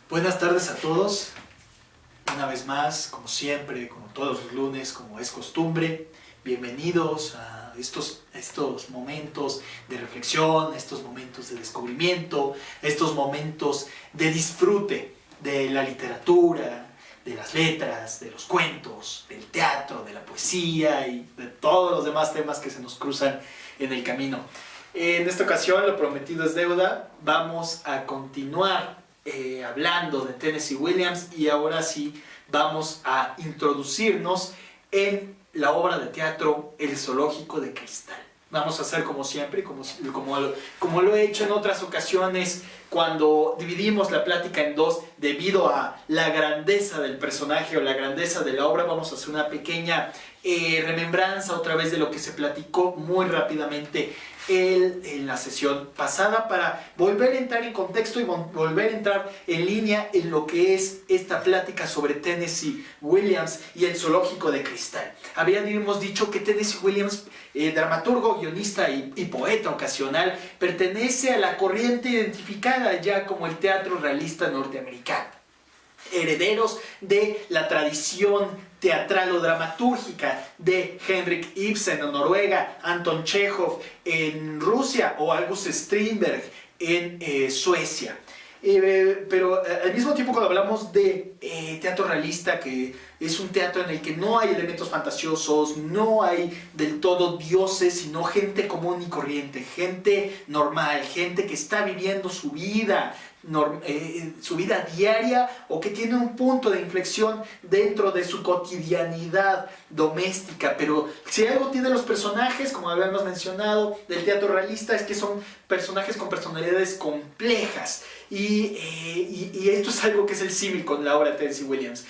Buenas tardes a todos, una vez más, como siempre, como todos los lunes, como es costumbre, bienvenidos a estos momentos de reflexión, estos momentos de descubrimiento, estos momentos de disfrute de la literatura, de las letras, de los cuentos, del teatro, de la poesía y de todos los demás temas que se nos cruzan en el camino. En esta ocasión, lo prometido es deuda, vamos a continuar hablando de Tennessee Williams y ahora sí vamos a introducirnos en la obra de teatro El Zoológico de Cristal. Vamos a hacer como siempre, como lo he hecho en otras ocasiones cuando dividimos la plática en dos debido a la grandeza del personaje o la grandeza de la obra. Vamos a hacer una pequeña remembranza otra vez de lo que se platicó muy rápidamente en la sesión pasada para volver a entrar en contexto y volver a entrar en línea en lo que es esta plática sobre Tennessee Williams y el Zoológico de Cristal. Habíamos dicho que Tennessee Williams, dramaturgo, guionista y poeta ocasional, pertenece a la corriente identificada ya como el teatro realista norteamericano, herederos de la tradición teatral o dramatúrgica de Henrik Ibsen en Noruega, Anton Chekhov en Rusia o August Strindberg en Suecia. Pero al mismo tiempo, cuando hablamos de teatro realista, que es un teatro en el que no hay elementos fantasiosos, no hay del todo dioses, sino gente común y corriente, gente normal, gente que está viviendo su vida diaria o que tiene un punto de inflexión dentro de su cotidianidad doméstica. Pero si algo tienen los personajes, como habíamos mencionado, del teatro realista, es que son personajes con personalidades complejas y esto es algo que es el símil con la obra de Tennessee Williams.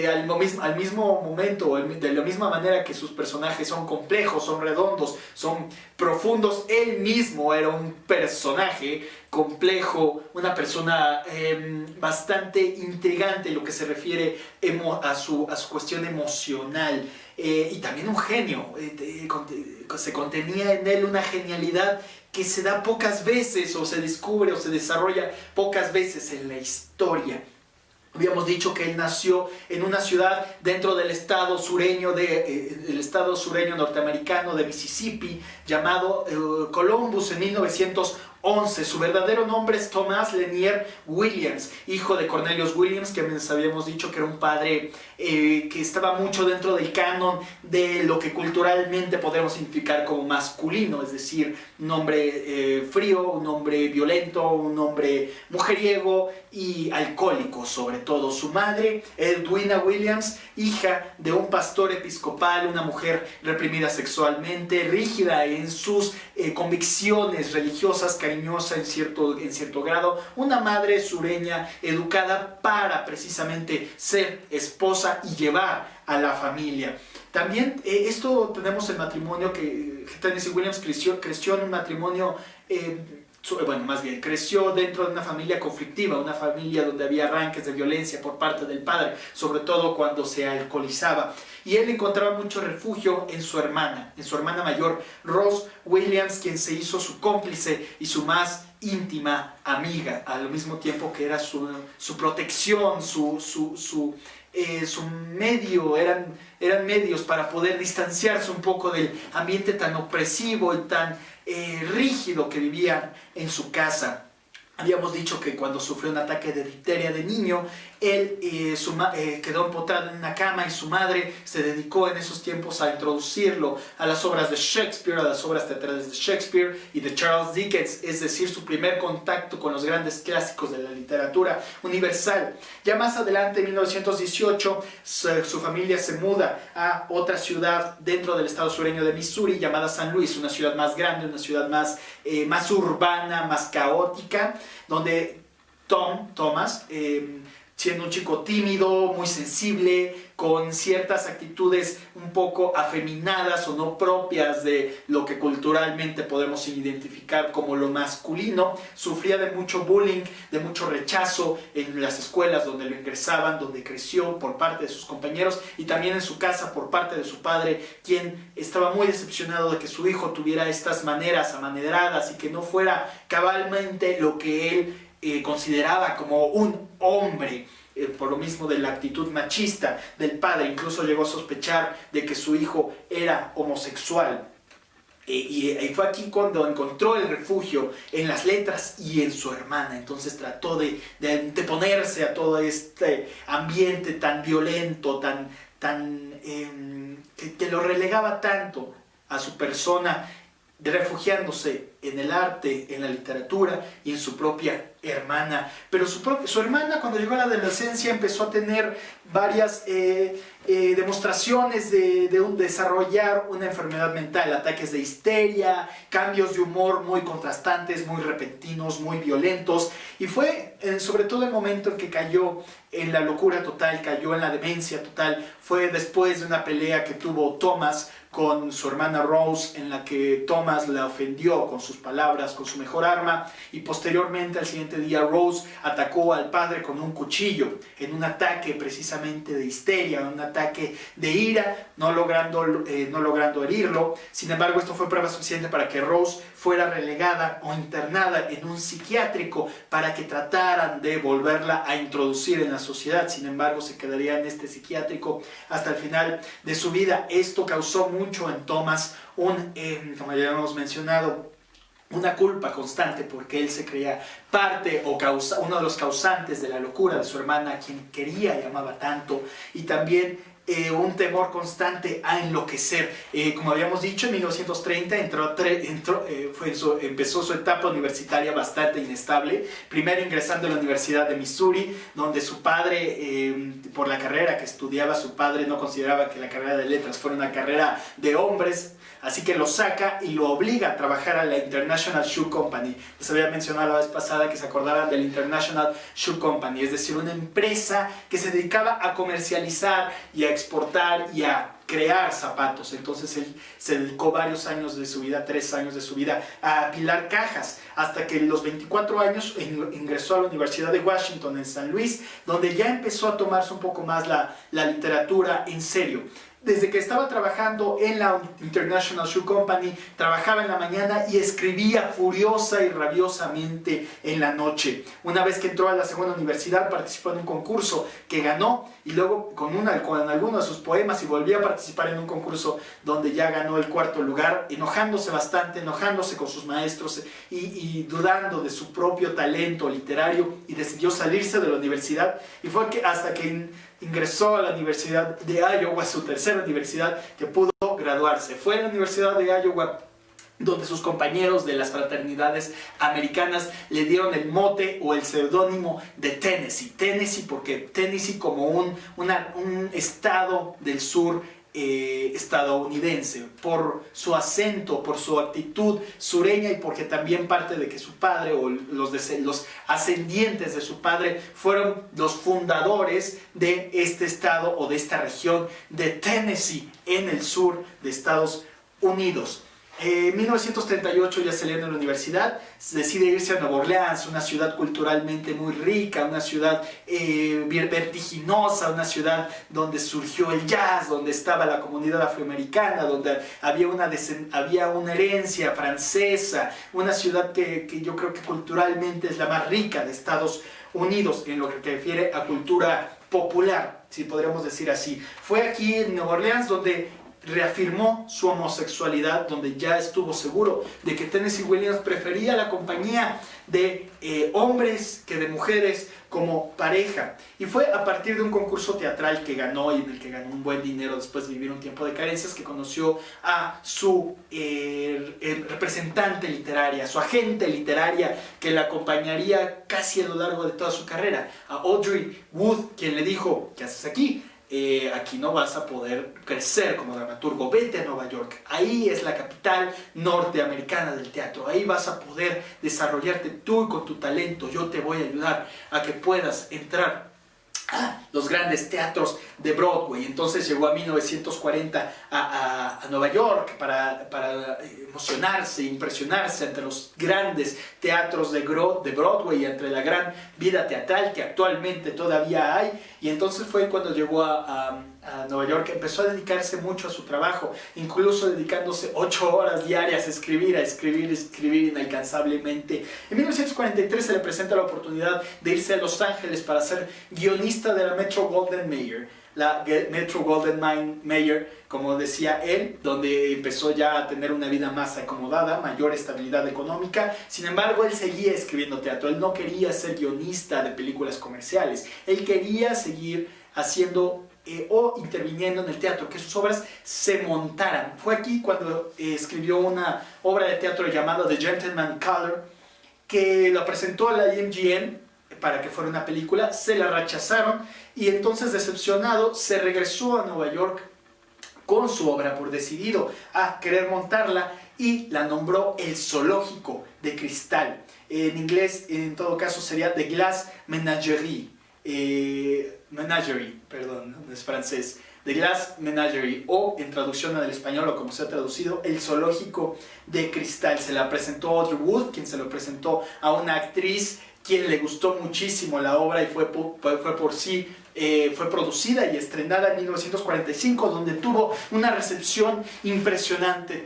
Al mismo momento, de la misma manera que sus personajes son complejos, son redondos, son profundos, él mismo era un personaje complejo, una persona bastante intrigante en lo que se refiere a su cuestión emocional, y también un genio. Se contenía en él una genialidad que se da pocas veces, o se descubre o se desarrolla pocas veces en la historia. Habíamos dicho que él nació en una ciudad dentro del estado sureño norteamericano de Mississippi, llamado Columbus, en 1911. Su verdadero nombre es Thomas Lanier Williams, hijo de Cornelius Williams, que habíamos dicho que era un padre que estaba mucho dentro del canon de lo que culturalmente podemos identificar como masculino, es decir, un hombre frío, un hombre violento, un hombre mujeriego y alcohólico sobre todo. Su madre, Edwina Williams, hija de un pastor episcopal, una mujer reprimida sexualmente, rígida en sus convicciones religiosas, cariñosa en cierto grado, una madre sureña educada para precisamente ser esposa y llevar a la familia. También esto tenemos el matrimonio que Tennessee Williams creció en un matrimonio, creció dentro de una familia conflictiva, una familia donde había arranques de violencia por parte del padre, sobre todo cuando se alcoholizaba. Y él encontraba mucho refugio en su hermana mayor, Rose Williams, quien se hizo su cómplice y su más íntima amiga, al mismo tiempo que era su protección, su medio, eran medios para poder distanciarse un poco del ambiente tan opresivo y tan rígido que vivían en su casa. Habíamos dicho que cuando sufrió un ataque de difteria de niño, él quedó empotrado en una cama y su madre se dedicó en esos tiempos a introducirlo a las obras de Shakespeare, a las obras teatrales de Shakespeare y de Charles Dickens, es decir, su primer contacto con los grandes clásicos de la literatura universal. Ya más adelante, en 1918, su familia se muda a otra ciudad dentro del estado sureño de Missouri llamada San Luis, una ciudad más grande, una ciudad más urbana, más caótica, donde Thomas, siendo un chico tímido, muy sensible, con ciertas actitudes un poco afeminadas o no propias de lo que culturalmente podemos identificar como lo masculino, sufría de mucho bullying, de mucho rechazo en las escuelas donde lo ingresaban, donde creció, por parte de sus compañeros, y también en su casa por parte de su padre, quien estaba muy decepcionado de que su hijo tuviera estas maneras amaneradas y que no fuera cabalmente lo que él consideraba como un hombre, por lo mismo de la actitud machista del padre. Incluso llegó a sospechar de que su hijo era homosexual. Y fue aquí cuando encontró el refugio en las letras y en su hermana. Entonces trató de anteponerse a todo este ambiente tan violento, que lo relegaba tanto a su persona, refugiándose en el arte, en la literatura y en su propia hermana. Pero su hermana, cuando llegó a la adolescencia, empezó a tener varias demostraciones de desarrollar una enfermedad mental, ataques de histeria, cambios de humor muy contrastantes, muy repentinos, muy violentos. Y fue sobre todo el momento en que cayó en la locura total, cayó en la demencia total, fue después de una pelea que tuvo Thomas con su hermana Rose, en la que Thomas la ofendió con sus palabras, con su mejor arma, y posteriormente al siguiente día Rose atacó al padre con un cuchillo, en un ataque precisamente de histeria, un ataque de ira, no logrando herirlo. Sin embargo, esto fue prueba suficiente para que Rose fuera relegada o internada en un psiquiátrico para que trataran de volverla a introducir en la sociedad. Sin embargo, se quedaría en este psiquiátrico hasta el final de su vida. Esto causó mucho en Thomas como ya hemos mencionado, una culpa constante, porque él se creía parte o uno de los causantes de la locura de su hermana, a quien quería y amaba tanto, y también un temor constante a enloquecer. Como habíamos dicho, en 1930 empezó su etapa universitaria bastante inestable, primero ingresando a la Universidad de Missouri, donde su padre, por la carrera que estudiaba, su padre no consideraba que la carrera de letras fuera una carrera de hombres, así que lo saca y lo obliga a trabajar a la International Shoe Company. Les había mencionado la vez pasada que se acordaran del International Shoe Company, es decir, una empresa que se dedicaba a comercializar y a exportar y a crear zapatos. Entonces él se dedicó varios años de su vida, 3 años de su vida, a apilar cajas, hasta que a los 24 años ingresó a la Universidad de Washington en San Luis, donde ya empezó a tomarse un poco más la literatura en serio. Desde que estaba trabajando en la International Shoe Company, trabajaba en la mañana y escribía furiosa y rabiosamente en la noche. Una vez que entró a la segunda universidad, participó en un concurso que ganó, y luego con algunos de sus poemas, y volvió a participar en un concurso donde ya ganó el 4º lugar, enojándose bastante, enojándose con sus maestros y dudando de su propio talento literario, y decidió salirse de la universidad. Y fue hasta que ingresó a la Universidad de Iowa, su tercera universidad, que pudo graduarse. Fue en la Universidad de Iowa donde sus compañeros de las fraternidades americanas le dieron el mote o el seudónimo de Tennessee. Tennessee porque Tennessee como un estado del sur estadounidense, por su acento, por su actitud sureña, y porque también parte de que su padre o los ascendientes de su padre fueron los fundadores de este estado o de esta región de Tennessee en el sur de Estados Unidos. En 1938 ya saliendo de la universidad, decide irse a Nueva Orleans, una ciudad culturalmente muy rica, una ciudad vertiginosa, una ciudad donde surgió el jazz, donde estaba la comunidad afroamericana, donde había una herencia francesa, una ciudad que yo creo que culturalmente es la más rica de Estados Unidos en lo que refiere a cultura popular, si podríamos decir así. Fue aquí en Nueva Orleans donde reafirmó su homosexualidad, donde ya estuvo seguro de que Tennessee Williams prefería la compañía de hombres que de mujeres como pareja. Y fue a partir de un concurso teatral que ganó, y en el que ganó un buen dinero después de vivir un tiempo de carencias, que conoció a su representante literaria, su agente literaria, que la acompañaría casi a lo largo de toda su carrera, a Audrey Wood, quien le dijo: ¿qué haces aquí? Aquí no vas a poder crecer como dramaturgo, vete a Nueva York, ahí es la capital norteamericana del teatro, ahí vas a poder desarrollarte tú con tu talento, yo te voy a ayudar a que puedas entrar los grandes teatros de Broadway. Entonces llegó a 1940 a Nueva York para emocionarse, impresionarse ante los grandes teatros de Broadway, entre la gran vida teatral que actualmente todavía hay. Y entonces fue cuando llegó a Nueva York, empezó a dedicarse mucho a su trabajo, incluso dedicándose 8 horas diarias a escribir inalcanzablemente. En 1943 se le presenta la oportunidad de irse a Los Ángeles para ser guionista de la Metro-Goldwyn-Mayer, la Metro-Goldwyn-Mayer, como decía él, donde empezó ya a tener una vida más acomodada, mayor estabilidad económica. Sin embargo, él seguía escribiendo teatro. Él no quería ser guionista de películas comerciales. Él quería seguir haciendo o interviniendo en el teatro, que sus obras se montaran. Fue aquí cuando escribió una obra de teatro llamada The Gentleman Caller, que la presentó a la MGM para que fuera una película, se la rechazaron y entonces, decepcionado, se regresó a Nueva York con su obra, por decidido a querer montarla, y la nombró El Zoológico de Cristal. En inglés, en todo caso, sería The Glass Menagerie. Perdón, no es francés. The Glass Menagerie, o en traducción al español, o como se ha traducido, El Zoológico de Cristal. Se la presentó a Audrey Wood, quien se lo presentó a una actriz quien le gustó muchísimo la obra, y fue producida y estrenada en 1945, donde tuvo una recepción impresionante.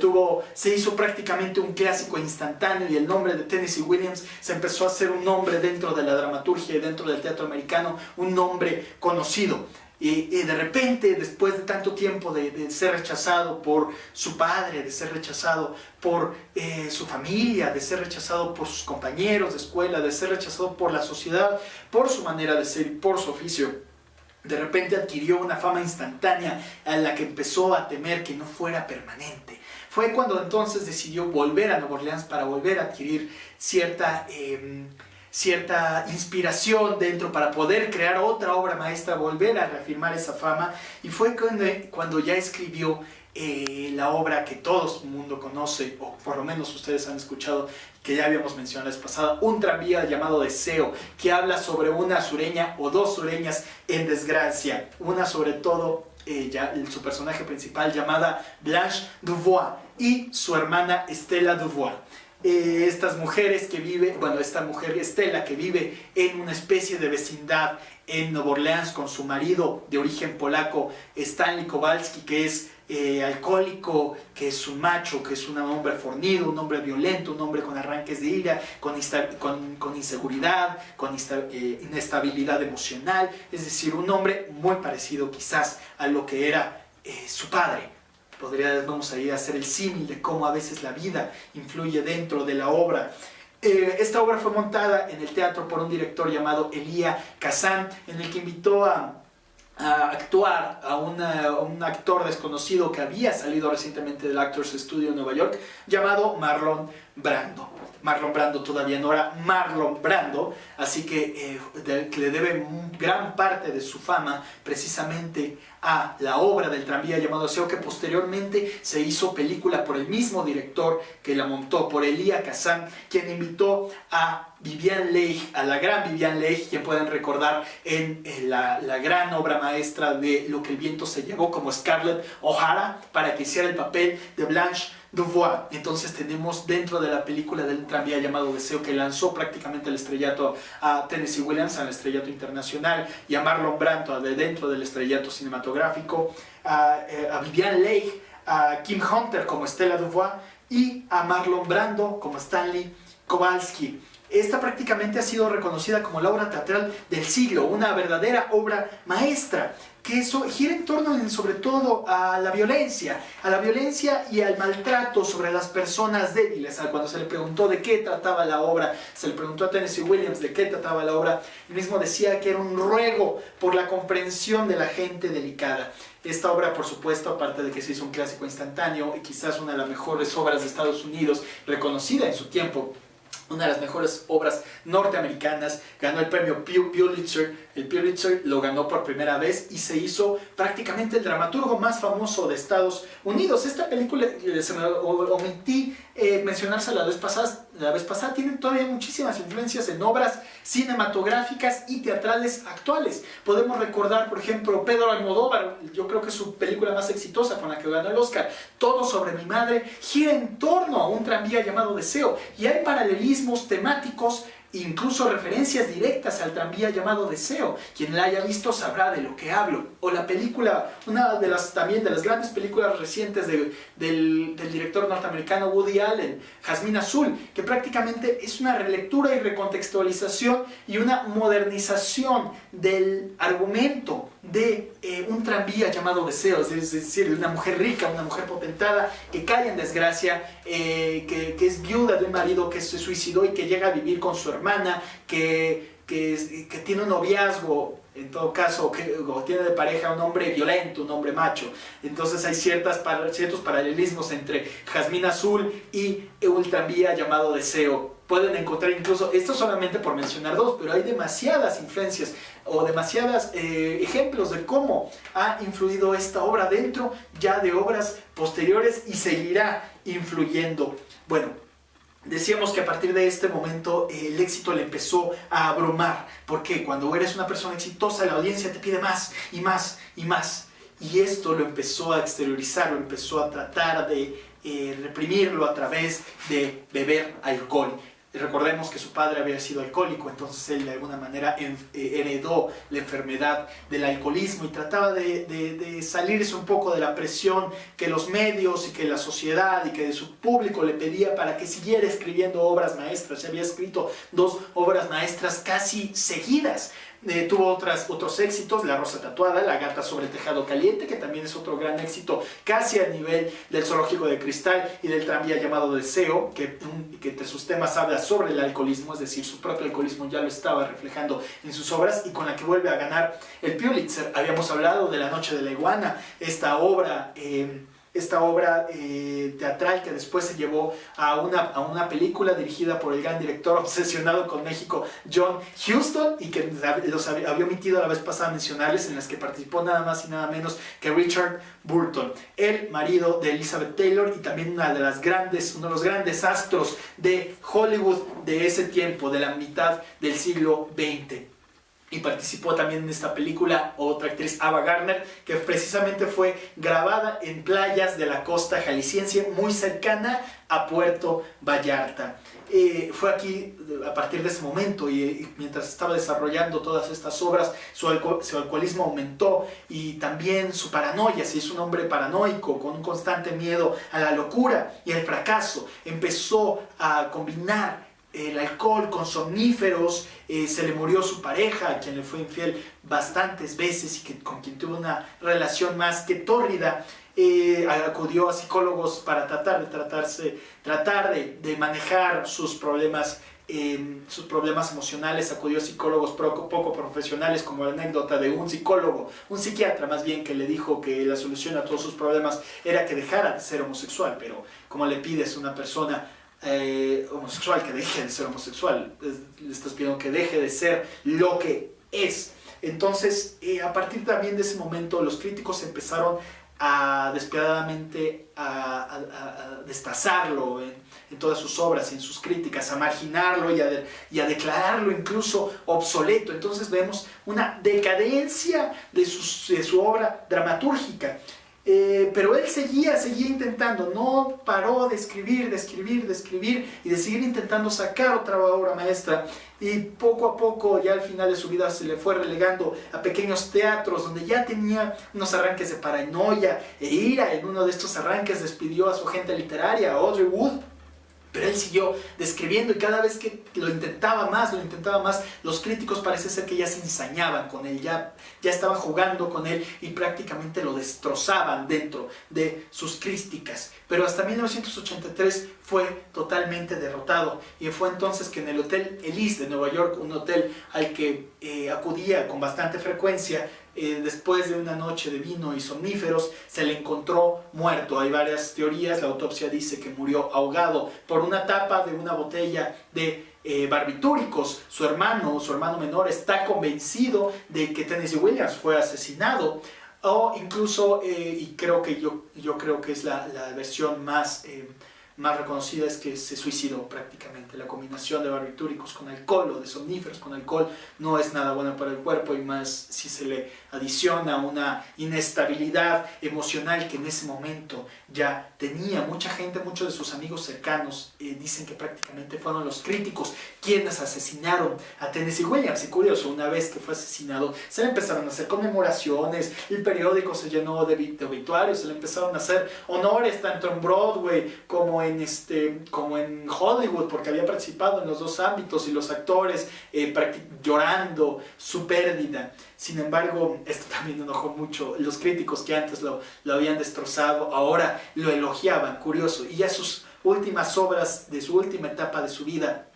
Se hizo prácticamente un clásico instantáneo, y el nombre de Tennessee Williams se empezó a hacer un nombre dentro de la dramaturgia y dentro del teatro americano, un nombre conocido. Y de repente, después de tanto tiempo de ser rechazado por su padre, de ser rechazado por su familia, de ser rechazado por sus compañeros de escuela, de ser rechazado por la sociedad, por su manera de ser y por su oficio, de repente adquirió una fama instantánea a la que empezó a temer que no fuera permanente. Fue cuando entonces decidió volver a Nueva Orleans para volver a adquirir cierta inspiración dentro, para poder crear otra obra maestra, volver a reafirmar esa fama. Y fue cuando ya escribió la obra que todo el mundo conoce, o por lo menos ustedes han escuchado, que ya habíamos mencionado la vez pasada, Un tranvía llamado Deseo, que habla sobre una sureña o dos sureñas en desgracia. Una, sobre todo, su personaje principal, llamada Blanche Dubois, y su hermana Estela Dubois. Estas mujeres que viven, esta mujer Estela, que vive en una especie de vecindad en Nueva Orleans con su marido de origen polaco, Stanley Kowalski, que es alcohólico, que es un macho, que es un hombre fornido, un hombre violento, un hombre con arranques de ira, con inseguridad, con inestabilidad emocional. Es decir, un hombre muy parecido quizás a lo que era su padre. Podríamos ahí hacer el símil de cómo a veces la vida influye dentro de la obra. Esta obra fue montada en el teatro por un director llamado Elia Kazan, en el que invitó a actuar a un actor desconocido que había salido recientemente del Actors Studio en Nueva York, llamado Marlon Brando. Marlon Brando todavía no era Marlon Brando, así que le debe gran parte de su fama precisamente a la obra del tranvía llamado Deseo, que posteriormente se hizo película por el mismo director que la montó, por Elia Kazan, quien invitó a Vivien Leigh, a la gran Vivien Leigh, quien pueden recordar en la gran obra maestra de Lo que el viento se llevó, como Scarlett O'Hara, para que hiciera el papel de Blanche Dubois. Entonces tenemos dentro de la película del tranvía llamado Deseo, que lanzó prácticamente el estrellato a Tennessee Williams, al estrellato internacional, y a Marlon Brando dentro del estrellato cinematográfico, a Vivien Leigh, a Kim Hunter como Estela Dubois, y a Marlon Brando como Stanley Kowalski. Esta prácticamente ha sido reconocida como la obra teatral del siglo, una verdadera obra maestra, que gira en torno sobre todo a la violencia y al maltrato sobre las personas débiles. Cuando se le preguntó de qué trataba la obra, se le preguntó a Tennessee Williams de qué trataba la obra, él mismo decía que era un ruego por la comprensión de la gente delicada. Esta obra, por supuesto, aparte de que se hizo un clásico instantáneo y quizás una de las mejores obras de Estados Unidos, reconocida en su tiempo, una de las mejores obras norteamericanas, ganó el premio Pulitzer. El Pulitzer lo ganó por primera vez y se hizo prácticamente el dramaturgo más famoso de Estados Unidos. Esta película, se me omití mencionársela la vez pasada, tiene todavía muchísimas influencias en obras cinematográficas y teatrales actuales. Podemos recordar, por ejemplo, Pedro Almodóvar, yo creo que es su película más exitosa con la que ganó el Oscar, Todo sobre mi madre, gira en torno a un tranvía llamado Deseo, y hay paralelismos temáticos, incluso referencias directas al tranvía llamado Deseo. Quien la haya visto sabrá de lo que hablo. O la película, una de las grandes películas recientes del director norteamericano Woody Allen, Jazmín Azul, que prácticamente es una relectura y recontextualización y una modernización del argumento de un tranvía llamado Deseo, es decir, de una mujer rica, una mujer potentada que cae en desgracia, que es viuda de un marido que se suicidó y que llega a vivir con su hermana, que tiene un noviazgo, en todo caso, o tiene de pareja un hombre violento, un hombre macho. Entonces hay ciertos paralelismos entre Jazmín Azul y un tranvía llamado Deseo. Pueden encontrar incluso, esto solamente por mencionar dos, pero hay demasiadas influencias o demasiados ejemplos de cómo ha influido esta obra dentro ya de obras posteriores y seguirá influyendo. Bueno, decíamos que a partir de este momento el éxito le empezó a abrumar, porque cuando eres una persona exitosa la audiencia te pide más y más y más, y esto lo empezó a exteriorizar, lo empezó a tratar de reprimirlo a través de beber alcohol. Recordemos que su padre había sido alcohólico, entonces él de alguna manera heredó la enfermedad del alcoholismo y trataba de salirse un poco de la presión que los medios y que la sociedad y que su público le pedía para que siguiera escribiendo obras maestras. Se había escrito 2 obras maestras casi seguidas. Tuvo otros éxitos, La Rosa Tatuada, La Gata sobre el Tejado Caliente, que también es otro gran éxito, casi a nivel del Zoológico de Cristal y del tranvía llamado Deseo, que entre sus temas habla sobre el alcoholismo, es decir, su propio alcoholismo ya lo estaba reflejando en sus obras, y con la que vuelve a ganar el Pulitzer. Habíamos hablado de La Noche de la Iguana, esta obra teatral que después se llevó a una película dirigida por el gran director obsesionado con México, John Huston, y que los había omitido la vez pasada mencionarles, en las que participó nada más y nada menos que Richard Burton, el marido de Elizabeth Taylor y también uno de los grandes astros de Hollywood de ese tiempo, de la mitad del siglo XX. Y participó también en esta película otra actriz, Ava Gardner, que precisamente fue grabada en playas de la costa jalisciense muy cercana a Puerto Vallarta. Fue aquí, a partir de ese momento, y mientras estaba desarrollando todas estas obras, su alcoholismo aumentó y también su paranoia. Se hizo un hombre paranoico con un constante miedo a la locura y al fracaso. Empezó a combinar el alcohol con somníferos. Se le murió su pareja, a quien le fue infiel bastantes veces y con quien tuvo una relación más que tórrida. Acudió a psicólogos para tratar de manejar sus problemas emocionales. Acudió a psicólogos poco profesionales, como la anécdota de un psiquiatra más bien, que le dijo que la solución a todos sus problemas era que dejara de ser homosexual. Pero ¿cómo le pides a una persona homosexual que deje de ser homosexual? Le estás pidiendo que deje de ser lo que es. Entonces, a partir también de ese momento, los críticos empezaron despiadadamente a destazarlo en todas sus obras, en sus críticas, a marginarlo y a declararlo incluso obsoleto. Entonces vemos una decadencia de su obra dramatúrgica. Pero él seguía intentando, no paró de escribir y de seguir intentando sacar otra obra maestra, y poco a poco, ya al final de su vida, se le fue relegando a pequeños teatros donde ya tenía unos arranques de paranoia e ira. En uno de estos arranques despidió a su agente literaria, Audrey Wood. Pero él siguió describiendo, y cada vez que lo intentaba más, los críticos parece ser que ya se ensañaban con él, ya estaban jugando con él y prácticamente lo destrozaban dentro de sus críticas. Pero hasta 1983 fue totalmente derrotado. Y fue entonces que en el Hotel Elise de Nueva York, un hotel al que acudía con bastante frecuencia, después de una noche de vino y somníferos, se le encontró muerto. Hay varias teorías. La autopsia dice que murió ahogado por una tapa de una botella de barbitúricos. Su hermano menor, está convencido de que Tennessee Williams fue asesinado, o incluso, y creo que yo creo que es la versión más reconocida, es que se suicidó prácticamente. La combinación de barbitúricos con alcohol o de somníferos con alcohol no es nada bueno para el cuerpo, y más si se le adiciona una inestabilidad emocional que en ese momento ya tenía. Mucha gente, muchos de sus amigos cercanos dicen que prácticamente fueron los críticos quienes asesinaron a Tennessee Williams. Y curioso, una vez que fue asesinado, se le empezaron a hacer conmemoraciones, el periódico se llenó de obituarios, se le empezaron a hacer honores tanto en Broadway como en Hollywood, porque había participado en los dos ámbitos, y los actores llorando su pérdida. Sin embargo, esto también enojó mucho. Los críticos que antes lo habían destrozado, ahora lo elogiaban, curioso. Y ya sus últimas obras de su última etapa de su vida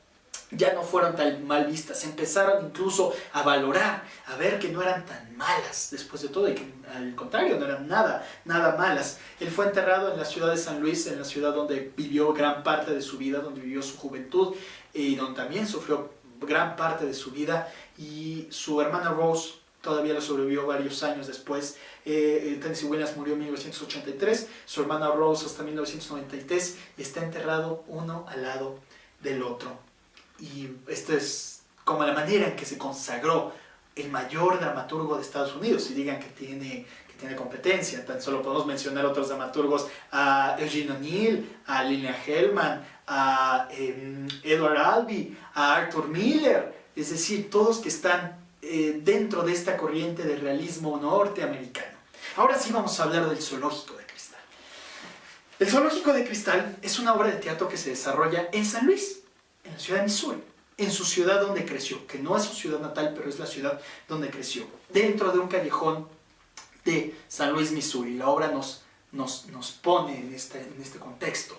ya no fueron tan mal vistas. Empezaron incluso a valorar, a ver que no eran tan malas después de todo, y que al contrario no eran nada malas. Él fue enterrado en la ciudad de San Luis, en la ciudad donde vivió gran parte de su vida, donde vivió su juventud, y donde también sufrió gran parte de su vida. Y su hermana Rose todavía lo sobrevivió varios años después. Tennessee Williams murió en 1983, su hermana Rose hasta 1993, y está enterrado uno al lado del otro. Y esto es como la manera en que se consagró el mayor dramaturgo de Estados Unidos. Y digan que tiene competencia, tan solo podemos mencionar otros dramaturgos: a Eugene O'Neill, a Lillian Hellman, a Edward Albee, a Arthur Miller. Es decir, todos que están dentro de esta corriente de realismo norteamericano. Ahora sí vamos a hablar del Zoológico de Cristal. El Zoológico de Cristal es una obra de teatro que se desarrolla en San Luis, en la ciudad de Missouri, en su ciudad donde creció, que no es su ciudad natal, pero es la ciudad donde creció, dentro de un callejón de San Luis, Missouri. La obra nos pone en este contexto.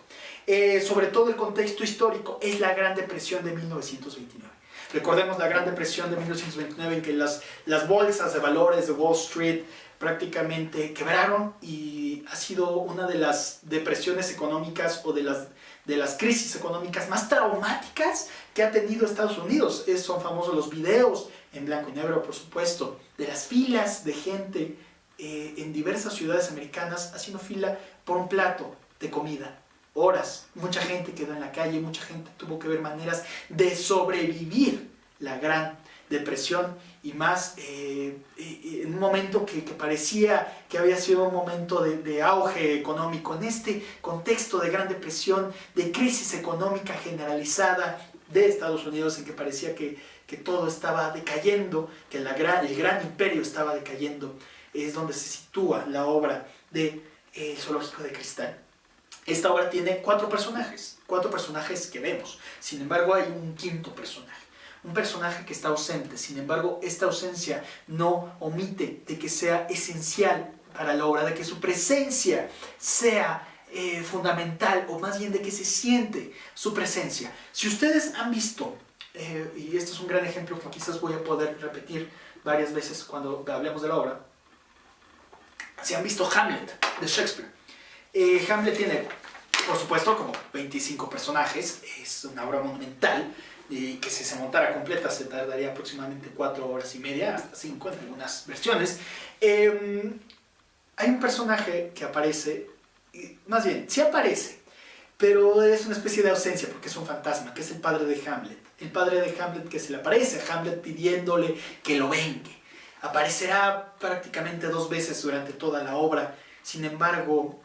Sobre todo el contexto histórico es la Gran Depresión de 1929. Recordemos la Gran Depresión de 1929, en que las bolsas de valores de Wall Street prácticamente quebraron, y ha sido una de las depresiones económicas o de las crisis económicas más traumáticas que ha tenido Estados Unidos. Son famosos los videos en blanco y negro, por supuesto, de las filas de gente en diversas ciudades americanas haciendo fila por un plato de comida. Horas, mucha gente quedó en la calle, mucha gente tuvo que ver maneras de sobrevivir la Gran Depresión, y más en un momento que parecía que había sido un momento de auge económico. En este contexto de Gran Depresión, de crisis económica generalizada de Estados Unidos, en que parecía que todo estaba decayendo, que el gran imperio estaba decayendo, es donde se sitúa la obra de El Zoológico de Cristal. Esta obra tiene cuatro personajes que vemos. Sin embargo, hay un quinto personaje, un personaje que está ausente. Sin embargo, esta ausencia no omite de que sea esencial para la obra, de que su presencia sea fundamental, o más bien de que se siente su presencia. Si ustedes han visto, y este es un gran ejemplo que quizás voy a poder repetir varias veces cuando hablemos de la obra, si han visto Hamlet de Shakespeare, Hamlet tiene, por supuesto, como 25 personajes. Es una obra monumental, y que si se montara completa se tardaría aproximadamente 4 horas y media, hasta 5 en algunas versiones. Hay un personaje que aparece, más bien, sí aparece, pero es una especie de ausencia porque es un fantasma, que es el padre de Hamlet. El padre de Hamlet, que se le aparece a Hamlet pidiéndole que lo vengue. Aparecerá prácticamente 2 veces durante toda la obra. Sin embargo,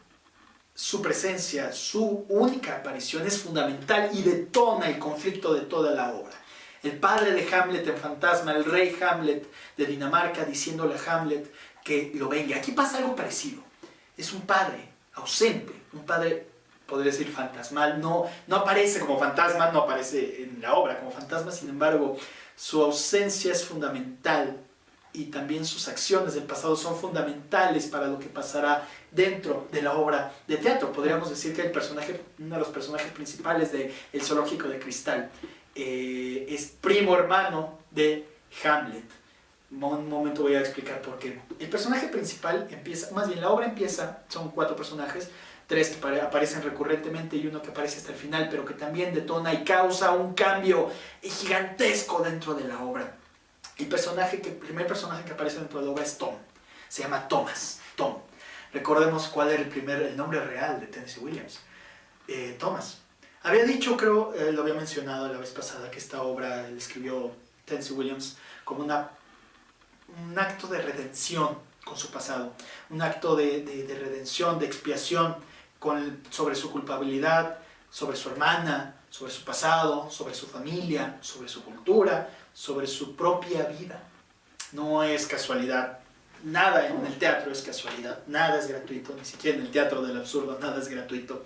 su presencia, su única aparición es fundamental y detona el conflicto de toda la obra. El padre de Hamlet en fantasma, el rey Hamlet de Dinamarca, diciéndole a Hamlet que lo vengue. Aquí pasa algo parecido. Es un padre ausente, un padre, podría decir, fantasmal. No aparece como fantasma, no aparece en la obra como fantasma. Sin embargo, su ausencia es fundamental y también sus acciones del pasado son fundamentales para lo que pasará dentro de la obra de teatro. Podríamos decir que uno de los personajes principales de El zoológico de cristal es primo hermano de Hamlet. Un momento voy a explicar por qué. El personaje principal empieza, más bien la obra empieza, son 4 personajes, 3 que aparecen recurrentemente y uno que aparece hasta el final, pero que también detona y causa un cambio gigantesco dentro de la obra. El primer personaje que aparece dentro de la obra es Tom. Se llama Thomas. Tom. Recordemos cuál era el nombre real de Tennessee Williams. Thomas. Había dicho, creo, lo había mencionado la vez pasada, que esta obra la escribió Tennessee Williams como un acto de redención con su pasado. Un acto de redención, de expiación sobre su culpabilidad, sobre su hermana, sobre su pasado, sobre su familia, sobre su cultura, sobre su propia vida. No es casualidad. Nada en el teatro es casualidad. Nada es gratuito. Ni siquiera en el teatro del absurdo nada es gratuito.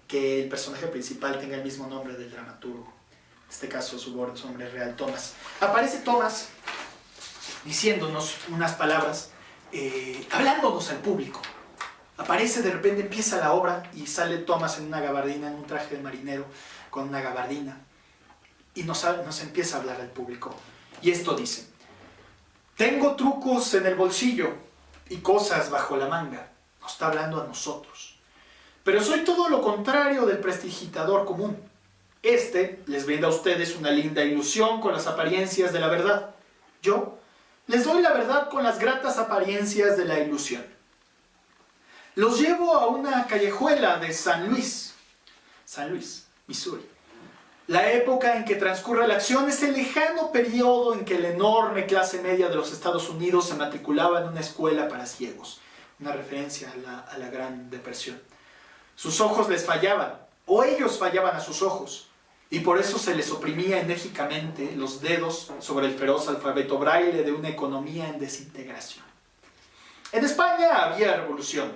Que el personaje principal tenga el mismo nombre del dramaturgo. En este caso su nombre real, Thomas. Aparece Thomas diciéndonos unas palabras, hablándonos al público. Aparece, de repente empieza la obra y sale Thomas en una gabardina, en un traje de marinero, con una gabardina. Y nos empieza a hablar al público. Y esto dice: tengo trucos en el bolsillo y cosas bajo la manga. Nos está hablando a nosotros. Pero soy todo lo contrario del prestidigitador común. Este les brinda a ustedes una linda ilusión con las apariencias de la verdad. Yo les doy la verdad con las gratas apariencias de la ilusión. Los llevo a una callejuela de San Luis, Missouri. La época en que transcurre la acción es el lejano periodo en que la enorme clase media de los Estados Unidos se matriculaba en una escuela para ciegos. Una referencia a la Gran Depresión. Sus ojos les fallaban, o ellos fallaban a sus ojos, y por eso se les oprimía enérgicamente los dedos sobre el feroz alfabeto braille de una economía en desintegración. En España había revolución.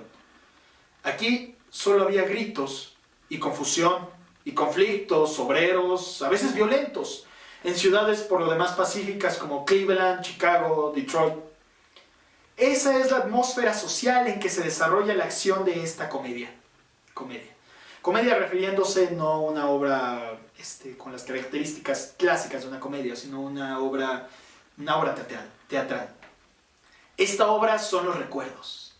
Aquí solo había gritos y confusión y conflictos obreros, a veces violentos, en ciudades por lo demás pacíficas como Cleveland, Chicago, Detroit. Esa es la atmósfera social en que se desarrolla la acción de esta comedia. Comedia refiriéndose no a una obra con las características clásicas de una comedia, sino una obra teatral. Esta obra son los recuerdos.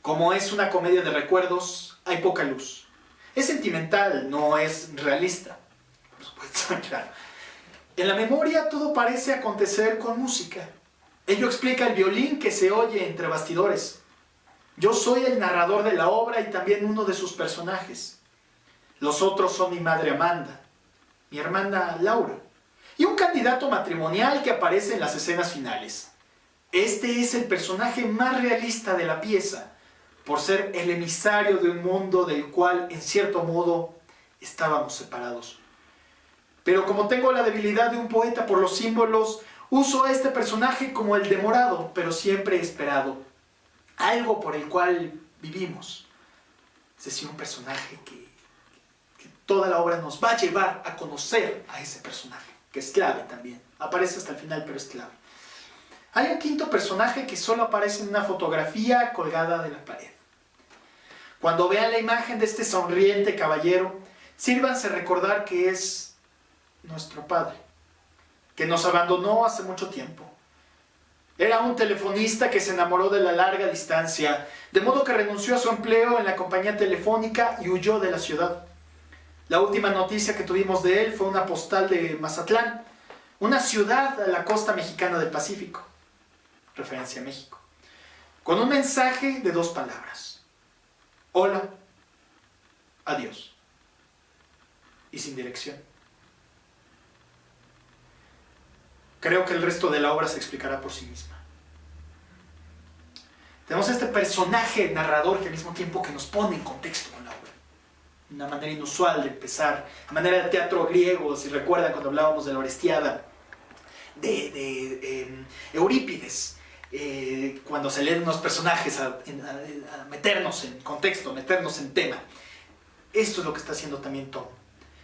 Como es una comedia de recuerdos, hay poca luz. Es sentimental, no es realista. Por supuesto, claro. En la memoria todo parece acontecer con música. Ello explica el violín que se oye entre bastidores. Yo soy el narrador de la obra y también uno de sus personajes. Los otros son mi madre Amanda, mi hermana Laura y un candidato matrimonial que aparece en las escenas finales. Este es el personaje más realista de la pieza, por ser el emisario de un mundo del cual, en cierto modo, estábamos separados. Pero como tengo la debilidad de un poeta por los símbolos, uso a este personaje como el demorado, pero siempre esperado. Algo por el cual vivimos. Es decir, un personaje que toda la obra nos va a llevar a conocer a ese personaje, que es clave también. Aparece hasta el final, pero es clave. Hay un quinto personaje que solo aparece en una fotografía colgada de la pared. Cuando vean la imagen de este sonriente caballero, sírvanse recordar que es nuestro padre, que nos abandonó hace mucho tiempo. Era un telefonista que se enamoró de la larga distancia, de modo que renunció a su empleo en la compañía telefónica y huyó de la ciudad. La última noticia que tuvimos de él fue una postal de Mazatlán, una ciudad a la costa mexicana del Pacífico, referencia a México, con un mensaje de 2 palabras: hola, adiós, y sin dirección. Creo que el resto de la obra se explicará por sí misma. Tenemos este personaje narrador que al mismo tiempo que nos pone en contexto con la obra. Una manera inusual de empezar, a manera de teatro griego, si recuerdan cuando hablábamos de la Orestiada, de Eurípides, cuando se leen unos personajes a meternos en contexto, meternos en tema. Esto es lo que está haciendo también Tom.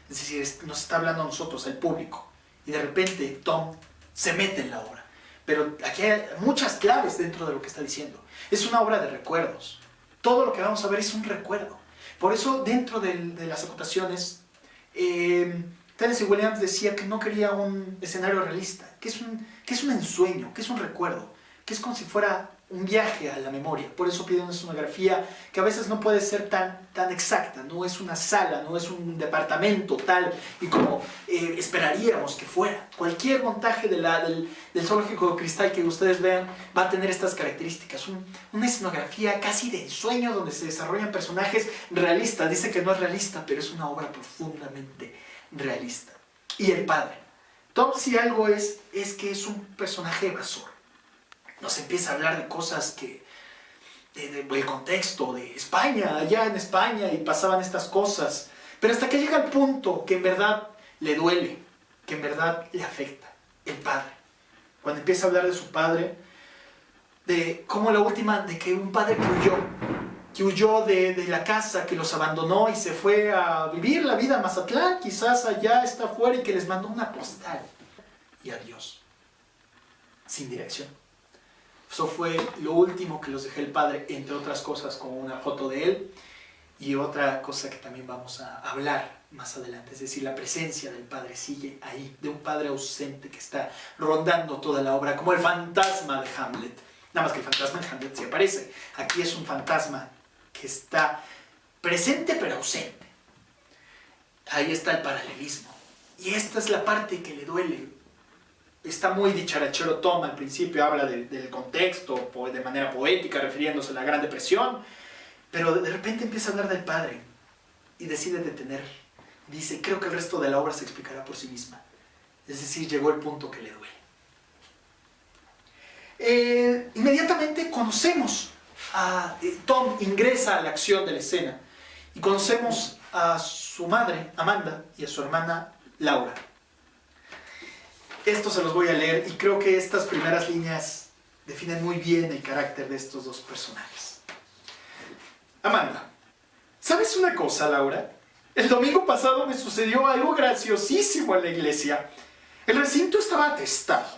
Es decir, nos está hablando a nosotros, al público, y de repente Tom se mete en la obra. pero aquí hay muchas claves dentro de lo que está diciendo. Es una obra de recuerdos. Todo lo que vamos a ver es un recuerdo. Por eso, dentro de las acotaciones, Tennessee Williams decía que no quería un escenario realista, que es un ensueño, que es un recuerdo, que es como si fuera un viaje a la memoria. Por eso pide una escenografía que a veces no puede ser tan exacta, no es una sala, no es un departamento tal y como esperaríamos que fuera. Cualquier montaje del Zoológico de Cristal que ustedes vean va a tener estas características, una escenografía casi de ensueño donde se desarrollan personajes realistas. Dice que no es realista, pero es una obra profundamente realista. Y el padre, Tom, si algo es que es un personaje evasor. Nos empieza a hablar de cosas del contexto de España, allá en España, y pasaban estas cosas. Pero hasta que llega al punto que en verdad le duele, que en verdad le afecta, el padre. Cuando empieza a hablar de su padre, de cómo de que un padre que huyó de la casa, que los abandonó y se fue a vivir la vida a Mazatlán, quizás allá está afuera, y que les mandó una postal. Y adiós. Sin dirección. Eso fue lo último que los dejé el padre, entre otras cosas, con una foto de él. Y otra cosa que también vamos a hablar más adelante, es decir, la presencia del padre sigue ahí, de un padre ausente que está rondando toda la obra, como el fantasma de Hamlet. Nada más que el fantasma de Hamlet sí aparece. Aquí es un fantasma que está presente pero ausente. Ahí está el paralelismo. Y esta es la parte que le duele. Está muy dicharachero Tom al principio, habla del contexto de manera poética, refiriéndose a la Gran Depresión, pero de repente empieza a hablar del padre y decide detener. Dice, creo que el resto de la obra se explicará por sí misma. Es decir, llegó el punto que le duele. Inmediatamente conocemos a Tom, ingresa a la acción de la escena y conocemos a su madre, Amanda, y a su hermana, Laura. Esto se los voy a leer y creo que estas primeras líneas definen muy bien el carácter de estos dos personajes. Amanda, ¿sabes una cosa, Laura? El domingo pasado me sucedió algo graciosísimo en la iglesia. El recinto estaba atestado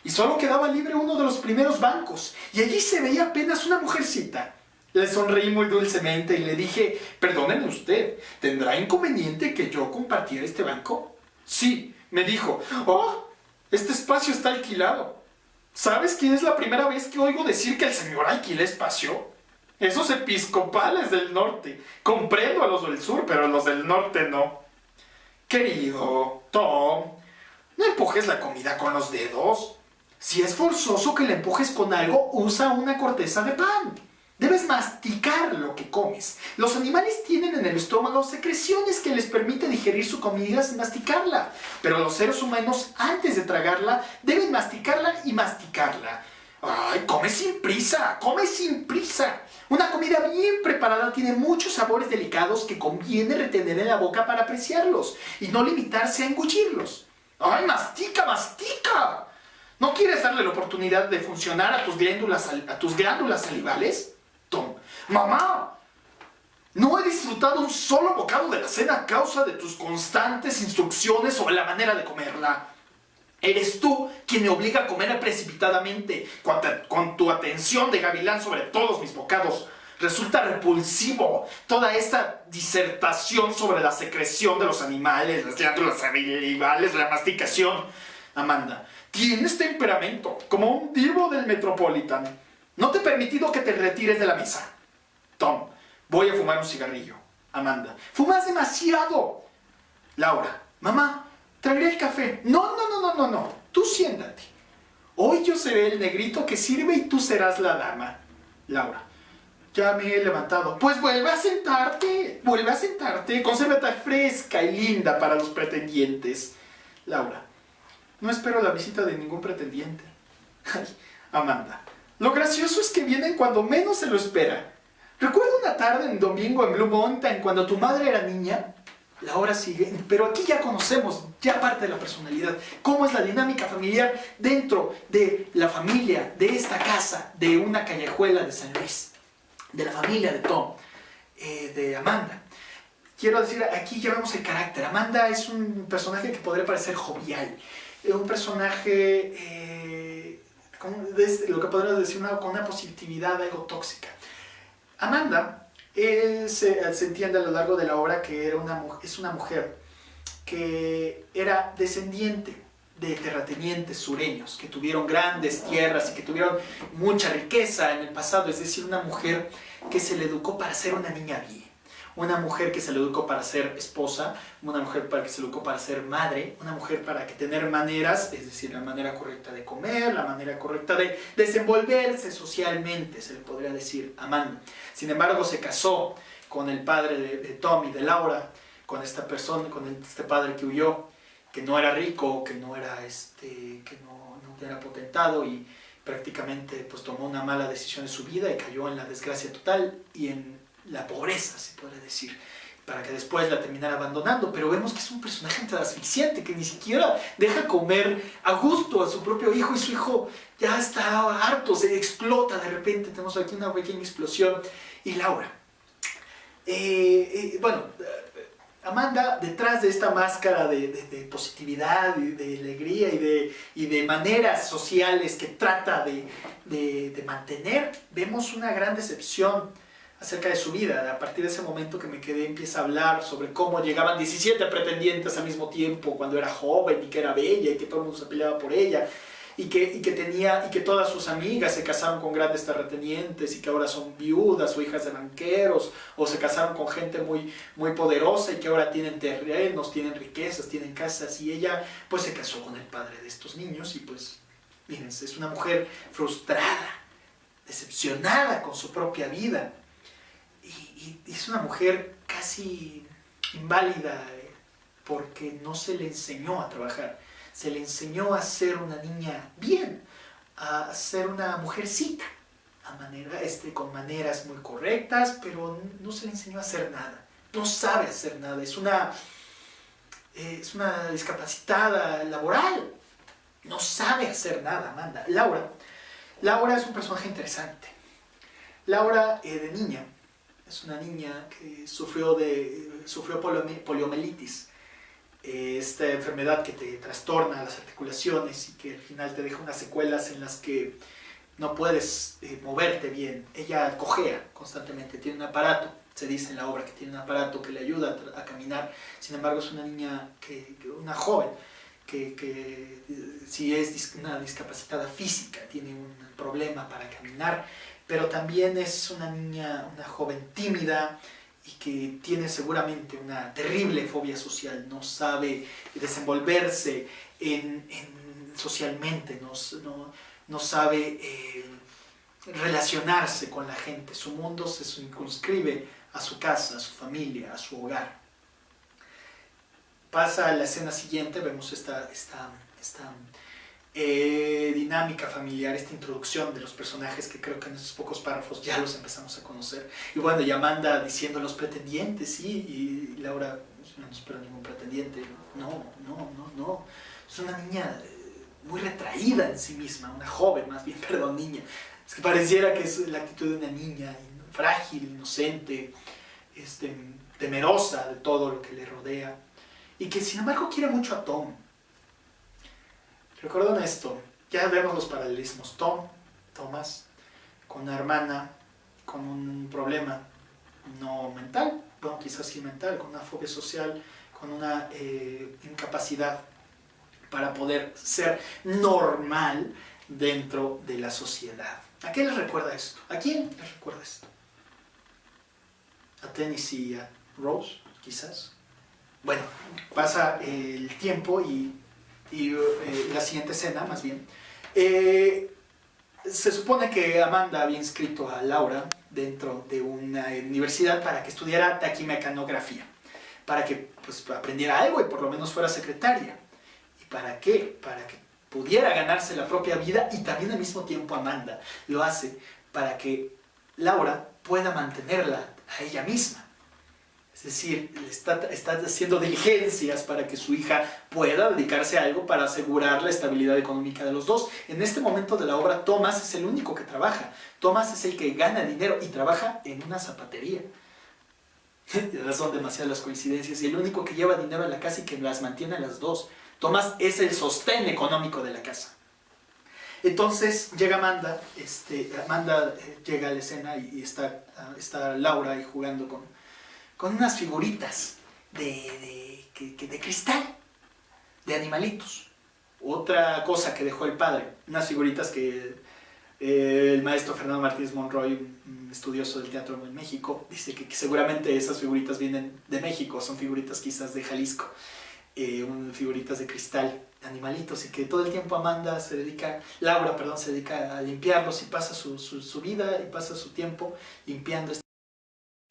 y solo quedaba libre uno de los primeros bancos y allí se veía apenas una mujercita. Le sonreí muy dulcemente y le dije, perdóneme usted, ¿tendrá inconveniente que yo compartiera este banco? Sí, me dijo, oh, este espacio está alquilado. ¿Sabes que es la primera vez que oigo decir que el señor alquila espacio? Esos episcopales del norte. Comprendo a los del sur, pero a los del norte no. Querido Tom, no empujes la comida con los dedos. Si es forzoso que la empujes con algo, usa una corteza de pan. Debes masticar lo que comes. Los animales tienen en el estómago secreciones que les permite digerir su comida sin masticarla. Pero los seres humanos, antes de tragarla, deben masticarla y masticarla. ¡Ay, come sin prisa! ¡Come sin prisa! Una comida bien preparada tiene muchos sabores delicados que conviene retener en la boca para apreciarlos y no limitarse a engullirlos. ¡Ay, mastica, mastica! ¿No quieres darle la oportunidad de funcionar a tus glándulas salivales? Tom, mamá, no he disfrutado un solo bocado de la cena a causa de tus constantes instrucciones sobre la manera de comerla. Eres tú quien me obliga a comer precipitadamente, con tu atención de gavilán sobre todos mis bocados. Resulta repulsivo toda esta disertación sobre la secreción de los animales, las glándulas salivales, la masticación. Amanda, tienes temperamento, como un divo del Metropolitan. No te he permitido que te retires de la mesa. Tom, voy a fumar un cigarrillo. Amanda, fumas demasiado. Laura, mamá, traeré el café. No. Tú siéntate. Hoy yo seré el negrito que sirve y tú serás la dama. Laura, ya me he levantado. Pues vuelve a sentarte. Consérvate fresca y linda para los pretendientes. Laura, no espero la visita de ningún pretendiente. Ay, Amanda, lo gracioso es que vienen cuando menos se lo espera. Recuerdo una tarde en domingo en Blue Mountain cuando tu madre era niña. La hora sigue, pero aquí ya conocemos, ya parte de la personalidad, cómo es la dinámica familiar dentro de la familia, de esta casa, de una callejuela de San Luis, de la familia de Tom, de Amanda. Quiero decir, aquí ya vemos el carácter. Amanda es un personaje que podría parecer jovial, un personaje lo que podríamos decir con una positividad algo tóxica. Amanda se entiende a lo largo de la obra que es una mujer que era descendiente de terratenientes sureños, que tuvieron grandes tierras y que tuvieron mucha riqueza en el pasado, es decir, una mujer que se le educó para ser una niña bien, una mujer que se le educó para ser esposa, una mujer que se le educó para ser madre, una mujer para que tener maneras, es decir, la manera correcta de comer, la manera correcta de desenvolverse socialmente, se le podría decir Amanda. Sin embargo, se casó con el padre de Tom y de Laura, con esta persona, con este padre que huyó, que no era rico, que no era no era potentado y prácticamente pues tomó una mala decisión en su vida y cayó en la desgracia total y en la pobreza, se puede decir, para que después la terminara abandonando. Pero vemos que es un personaje tan asfixiante que ni siquiera deja comer a gusto a su propio hijo y su hijo ya está harto, se explota de repente. Tenemos aquí una pequeña explosión. Y Laura, Amanda, detrás de esta máscara de positividad, de alegría y de maneras sociales que trata de mantener, vemos una gran decepción acerca de su vida. A partir de ese momento que me quedé, empieza a hablar sobre cómo llegaban 17 pretendientes al mismo tiempo cuando era joven y que era bella y que todo el mundo se peleaba por ella. Y que todas sus amigas se casaron con grandes terratenientes y que ahora son viudas o hijas de banqueros, o se casaron con gente muy, muy poderosa y que ahora tienen terrenos, tienen riquezas, tienen casas, y ella pues se casó con el padre de estos niños y pues, miren, es una mujer frustrada, decepcionada con su propia vida y es una mujer casi inválida porque no se le enseñó a trabajar. Se le enseñó a ser una niña bien, a ser una mujercita, con maneras muy correctas, pero no se le enseñó a hacer nada. No sabe hacer nada, es una discapacitada laboral. No sabe hacer nada, Amanda. Laura es un personaje interesante. Laura, de niña, es una niña que sufrió poliomielitis. Esta enfermedad que te trastorna las articulaciones y que al final te deja unas secuelas en las que no puedes moverte bien. Ella cojea constantemente, tiene un aparato, se dice en la obra que tiene un aparato que le ayuda a caminar. Sin embargo, es una niña, una joven, que sí es una discapacitada física, tiene un problema para caminar, pero también es una niña, una joven tímida, y que tiene seguramente una terrible fobia social, no sabe desenvolverse socialmente, no sabe relacionarse con la gente. Su mundo se circunscribe a su casa, a su familia, a su hogar. Pasa a la escena siguiente, vemos esta dinámica familiar, esta introducción de los personajes que creo que en esos pocos párrafos ya los empezamos a conocer. Y bueno, y Amanda diciendo los pretendientes, sí, y Laura, no espero ningún pretendiente. No. Es una niña muy retraída en sí misma, una joven más bien, perdón, niña. Es que pareciera que es la actitud de una niña, frágil, inocente, temerosa de todo lo que le rodea. Y que sin embargo quiere mucho a Tom. Recuerden esto, ya vemos los paralelismos. Thomas, con una hermana, con un problema no mental, bueno, quizás sí mental, con una fobia social, con una incapacidad para poder ser normal dentro de la sociedad. ¿A qué les recuerda esto? ¿A quién les recuerda esto? ¿A Tennessee y a Rose, quizás? Bueno, pasa el tiempo y la siguiente escena, más bien, se supone que Amanda había inscrito a Laura dentro de una universidad para que estudiara taquimecanografía, para que pues, aprendiera algo y por lo menos fuera secretaria. ¿Y para qué? Para que pudiera ganarse la propia vida, y también al mismo tiempo Amanda lo hace para que Laura pueda mantenerla a ella misma. Es decir, está haciendo diligencias para que su hija pueda dedicarse a algo para asegurar la estabilidad económica de los dos. En este momento de la obra, Thomas es el único que trabaja. Thomas es el que gana dinero y trabaja en una zapatería. Ya son demasiadas las coincidencias. Y el único que lleva dinero a la casa y que las mantiene a las dos. Thomas es el sostén económico de la casa. Entonces llega Amanda, llega a la escena y está Laura ahí jugando con unas figuritas de cristal, de animalitos. Otra cosa que dejó el padre, unas figuritas que el maestro Fernando Martínez Monroy, un estudioso del teatro en México, dice que seguramente esas figuritas vienen de México, son figuritas quizás de Jalisco, figuritas de cristal, animalitos, y que todo el tiempo Laura se dedica a limpiarlos y pasa su vida y pasa su tiempo limpiando estas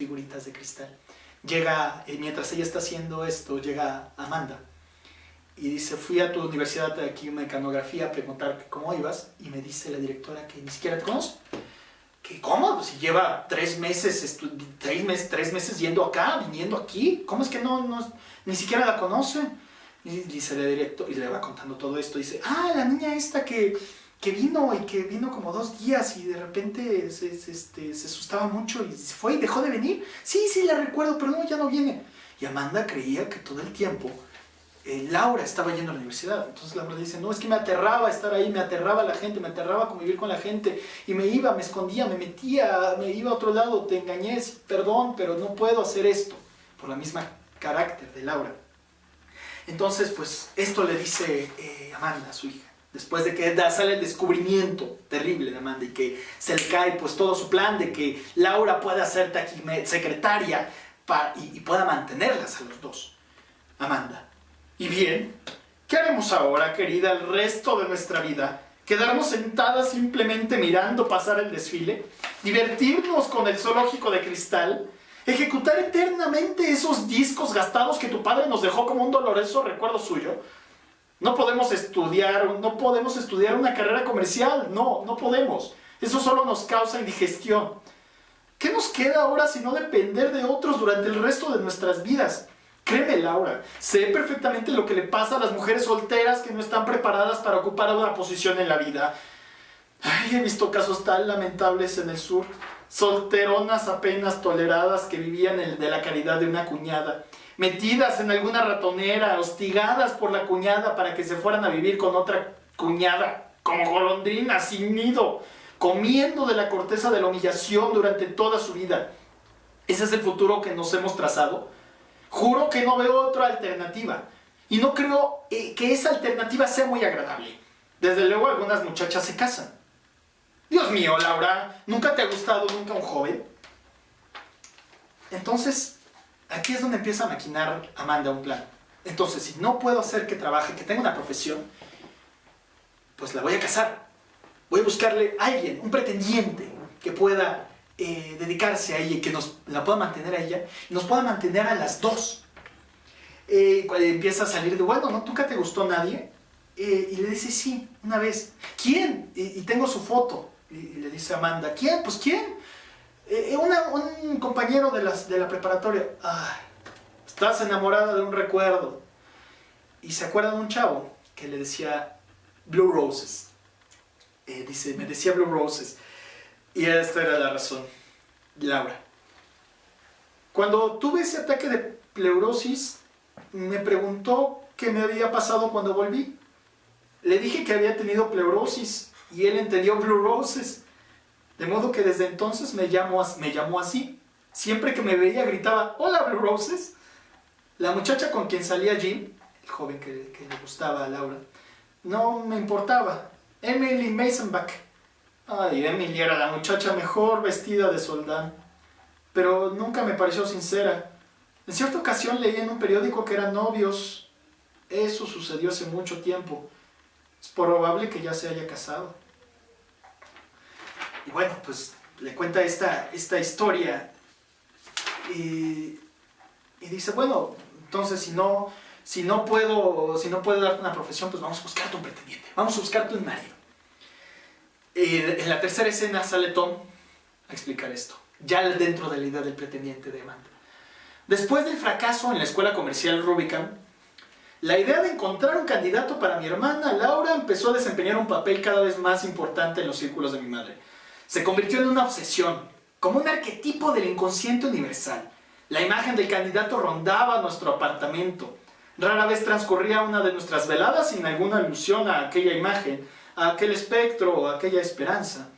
figuritas de cristal. Mientras ella está haciendo esto, llega Amanda y dice: fui a tu universidad de aquí, mecanografía, a preguntar cómo ibas, y me dice la directora que ni siquiera te conoce. ¿Qué? ¿Cómo? Pues si lleva 3 meses, 3 meses yendo acá, viniendo aquí, ¿cómo es que ni siquiera la conoce? Y dice la directora, y le va contando todo esto, dice: la niña esta que vino como 2 días y de repente se asustaba mucho y se fue y dejó de venir. Sí, la recuerdo, pero no, ya no viene. Y Amanda creía que todo el tiempo Laura estaba yendo a la universidad. Entonces Laura dice: no, es que me aterraba estar ahí, me aterraba la gente, me aterraba convivir con la gente, y me escondía, me metía, me iba a otro lado, te engañé, perdón, pero no puedo hacer esto, por la misma carácter de Laura. Entonces, pues, esto le dice Amanda a su hija, después de que sale el descubrimiento terrible de Amanda y que se le cae pues todo su plan de que Laura pueda ser secretaria y pueda mantenerlas a los dos. Amanda: y bien, ¿qué haremos ahora, querida, el resto de nuestra vida? ¿Quedarnos sentadas simplemente mirando pasar el desfile? ¿Divertirnos con el zoológico de cristal? ¿Ejecutar eternamente esos discos gastados que tu padre nos dejó como un doloroso recuerdo suyo? No podemos estudiar una carrera comercial, no podemos. Eso solo nos causa indigestión. ¿Qué nos queda ahora sino depender de otros durante el resto de nuestras vidas? Créeme, Laura, sé perfectamente lo que le pasa a las mujeres solteras que no están preparadas para ocupar una posición en la vida. He visto casos tan lamentables en el sur. Solteronas apenas toleradas que vivían de la caridad de una cuñada, metidas en alguna ratonera, hostigadas por la cuñada para que se fueran a vivir con otra cuñada, como golondrinas sin nido, comiendo de la corteza de la humillación durante toda su vida. ¿Ese es el futuro que nos hemos trazado? Juro que no veo otra alternativa, y no creo que esa alternativa sea muy agradable. Desde luego algunas muchachas se casan. Dios mío, Laura, ¿nunca te ha gustado nunca un joven? Entonces, aquí es donde empieza a maquinar Amanda un plan. Entonces, si no puedo hacer que trabaje, que tenga una profesión, pues la voy a casar. Voy a buscarle a alguien, un pretendiente, que pueda dedicarse a ella y que la pueda mantener a ella, y nos pueda mantener a las dos. Cuando empieza a salir de: bueno, ¿no? ¿Nunca te gustó nadie? Y le dice: sí, una vez. ¿Quién? Y tengo su foto. Y le dice Amanda: ¿quién? Pues ¿quién? Un compañero de la preparatoria. Estás enamorada de un recuerdo. Y se acuerda de un chavo que le decía Blue Roses. Me decía Blue Roses. Y esta era la razón. Laura: cuando tuve ese ataque de pleurosis, me preguntó qué me había pasado cuando volví. Le dije que había tenido pleurosis y él entendió Blue Roses. De modo que desde entonces me llamó así. Siempre que me veía gritaba: hola, Blue Roses. La muchacha con quien salía Jim, el joven que le gustaba a Laura, no me importaba. Emily Masenbach. Emily era la muchacha mejor vestida de soldán, pero nunca me pareció sincera. En cierta ocasión leí en un periódico que eran novios. Eso sucedió hace mucho tiempo. Es probable que ya se haya casado. Y bueno, pues le cuenta esta historia y dice: bueno, entonces si no puedo darte una profesión, pues vamos a buscarte un pretendiente, vamos a buscarte un marido. En la tercera escena sale Tom a explicar esto, ya dentro de la idea del pretendiente de Amanda. Después del fracaso en la escuela comercial Rubicam, la idea de encontrar un candidato para mi hermana Laura empezó a desempeñar un papel cada vez más importante en los círculos de mi madre. Se convirtió en una obsesión, como un arquetipo del inconsciente universal. La imagen del candidato rondaba nuestro apartamento. Rara vez transcurría una de nuestras veladas sin alguna alusión a aquella imagen. a aquel espectro o a aquella esperanza.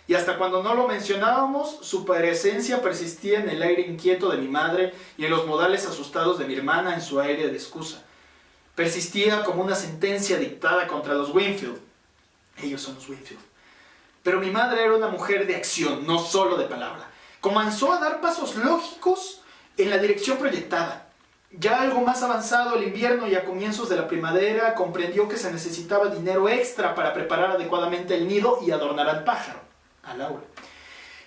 Y hasta cuando no lo mencionábamos, su presencia persistía en el aire inquieto de mi madre y en los modales asustados de mi hermana en su aire de excusa. Persistía como una sentencia dictada contra los Winfield. Ellos son los Winfield. Pero mi madre era una mujer de acción, no solo de palabra. Comenzó a dar pasos lógicos en la dirección proyectada. Ya algo más avanzado el invierno y a comienzos de la primavera, comprendió que se necesitaba dinero extra para preparar adecuadamente el nido y adornar al pájaro, a Laura.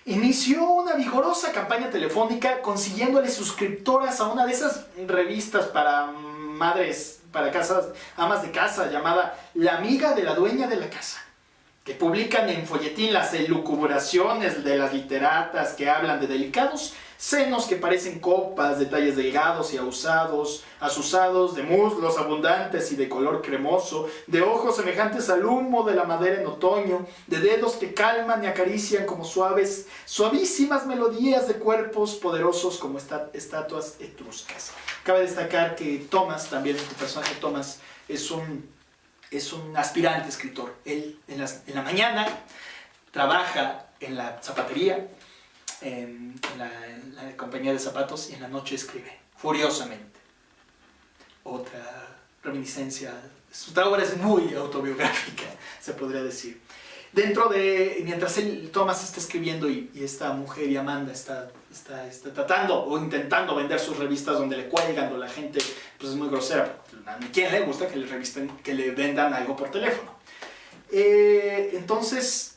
Inició una vigorosa campaña telefónica consiguiéndole suscriptoras a una de esas revistas para madres, para casas, amas de casa, llamada La Amiga de la Dueña de la Casa, que publican en folletín las elucubraciones de las literatas que hablan de delicados senos que parecen copas, detalles delgados y asusados, de muslos abundantes y de color cremoso, de ojos semejantes al humo de la madera en otoño, de dedos que calman y acarician como suavísimas melodías de cuerpos poderosos como estatuas etruscas. Cabe destacar que Thomas, también el personaje Thomas, es un aspirante escritor. Él en la mañana trabaja en la zapatería, en la compañía de zapatos, y en la noche escribe furiosamente. Otra reminiscencia. Su obra es muy autobiográfica, se podría decir. Mientras Thomas está escribiendo y esta mujer y Amanda está tratando o intentando vender sus revistas donde le cuelgan o la gente pues es muy grosera. ¿A quién le gusta que le vendan algo por teléfono? Entonces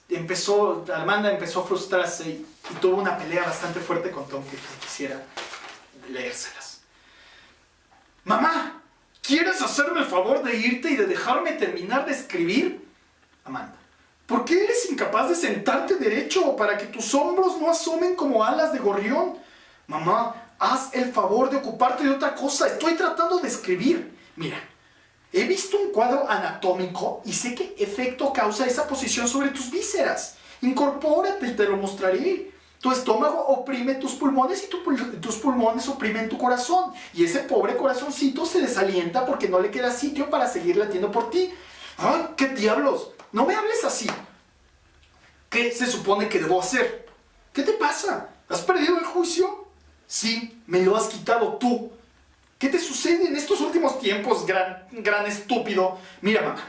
Amanda empezó a frustrarse y tuvo una pelea bastante fuerte con Tom que quisiera leérselas. Mamá, ¿quieres hacerme el favor de irte y de dejarme terminar de escribir? Amanda, ¿por qué eres incapaz de sentarte derecho para que tus hombros no asomen como alas de gorrión? Mamá, haz el favor de ocuparte de otra cosa. Estoy tratando de escribir. Mira, he visto un cuadro anatómico y sé qué efecto causa esa posición sobre tus vísceras. Incorpórate y te lo mostraré. Tu estómago oprime tus pulmones y tus pulmones oprimen tu corazón. Y ese pobre corazoncito se desalienta porque no le queda sitio para seguir latiendo por ti. ¡Ay, qué diablos! No me hables así. ¿Qué se supone que debo hacer? ¿Qué te pasa? ¿Has perdido el juicio? Sí, me lo has quitado tú. ¿Qué te sucede en estos últimos tiempos, gran estúpido? Mira, mamá,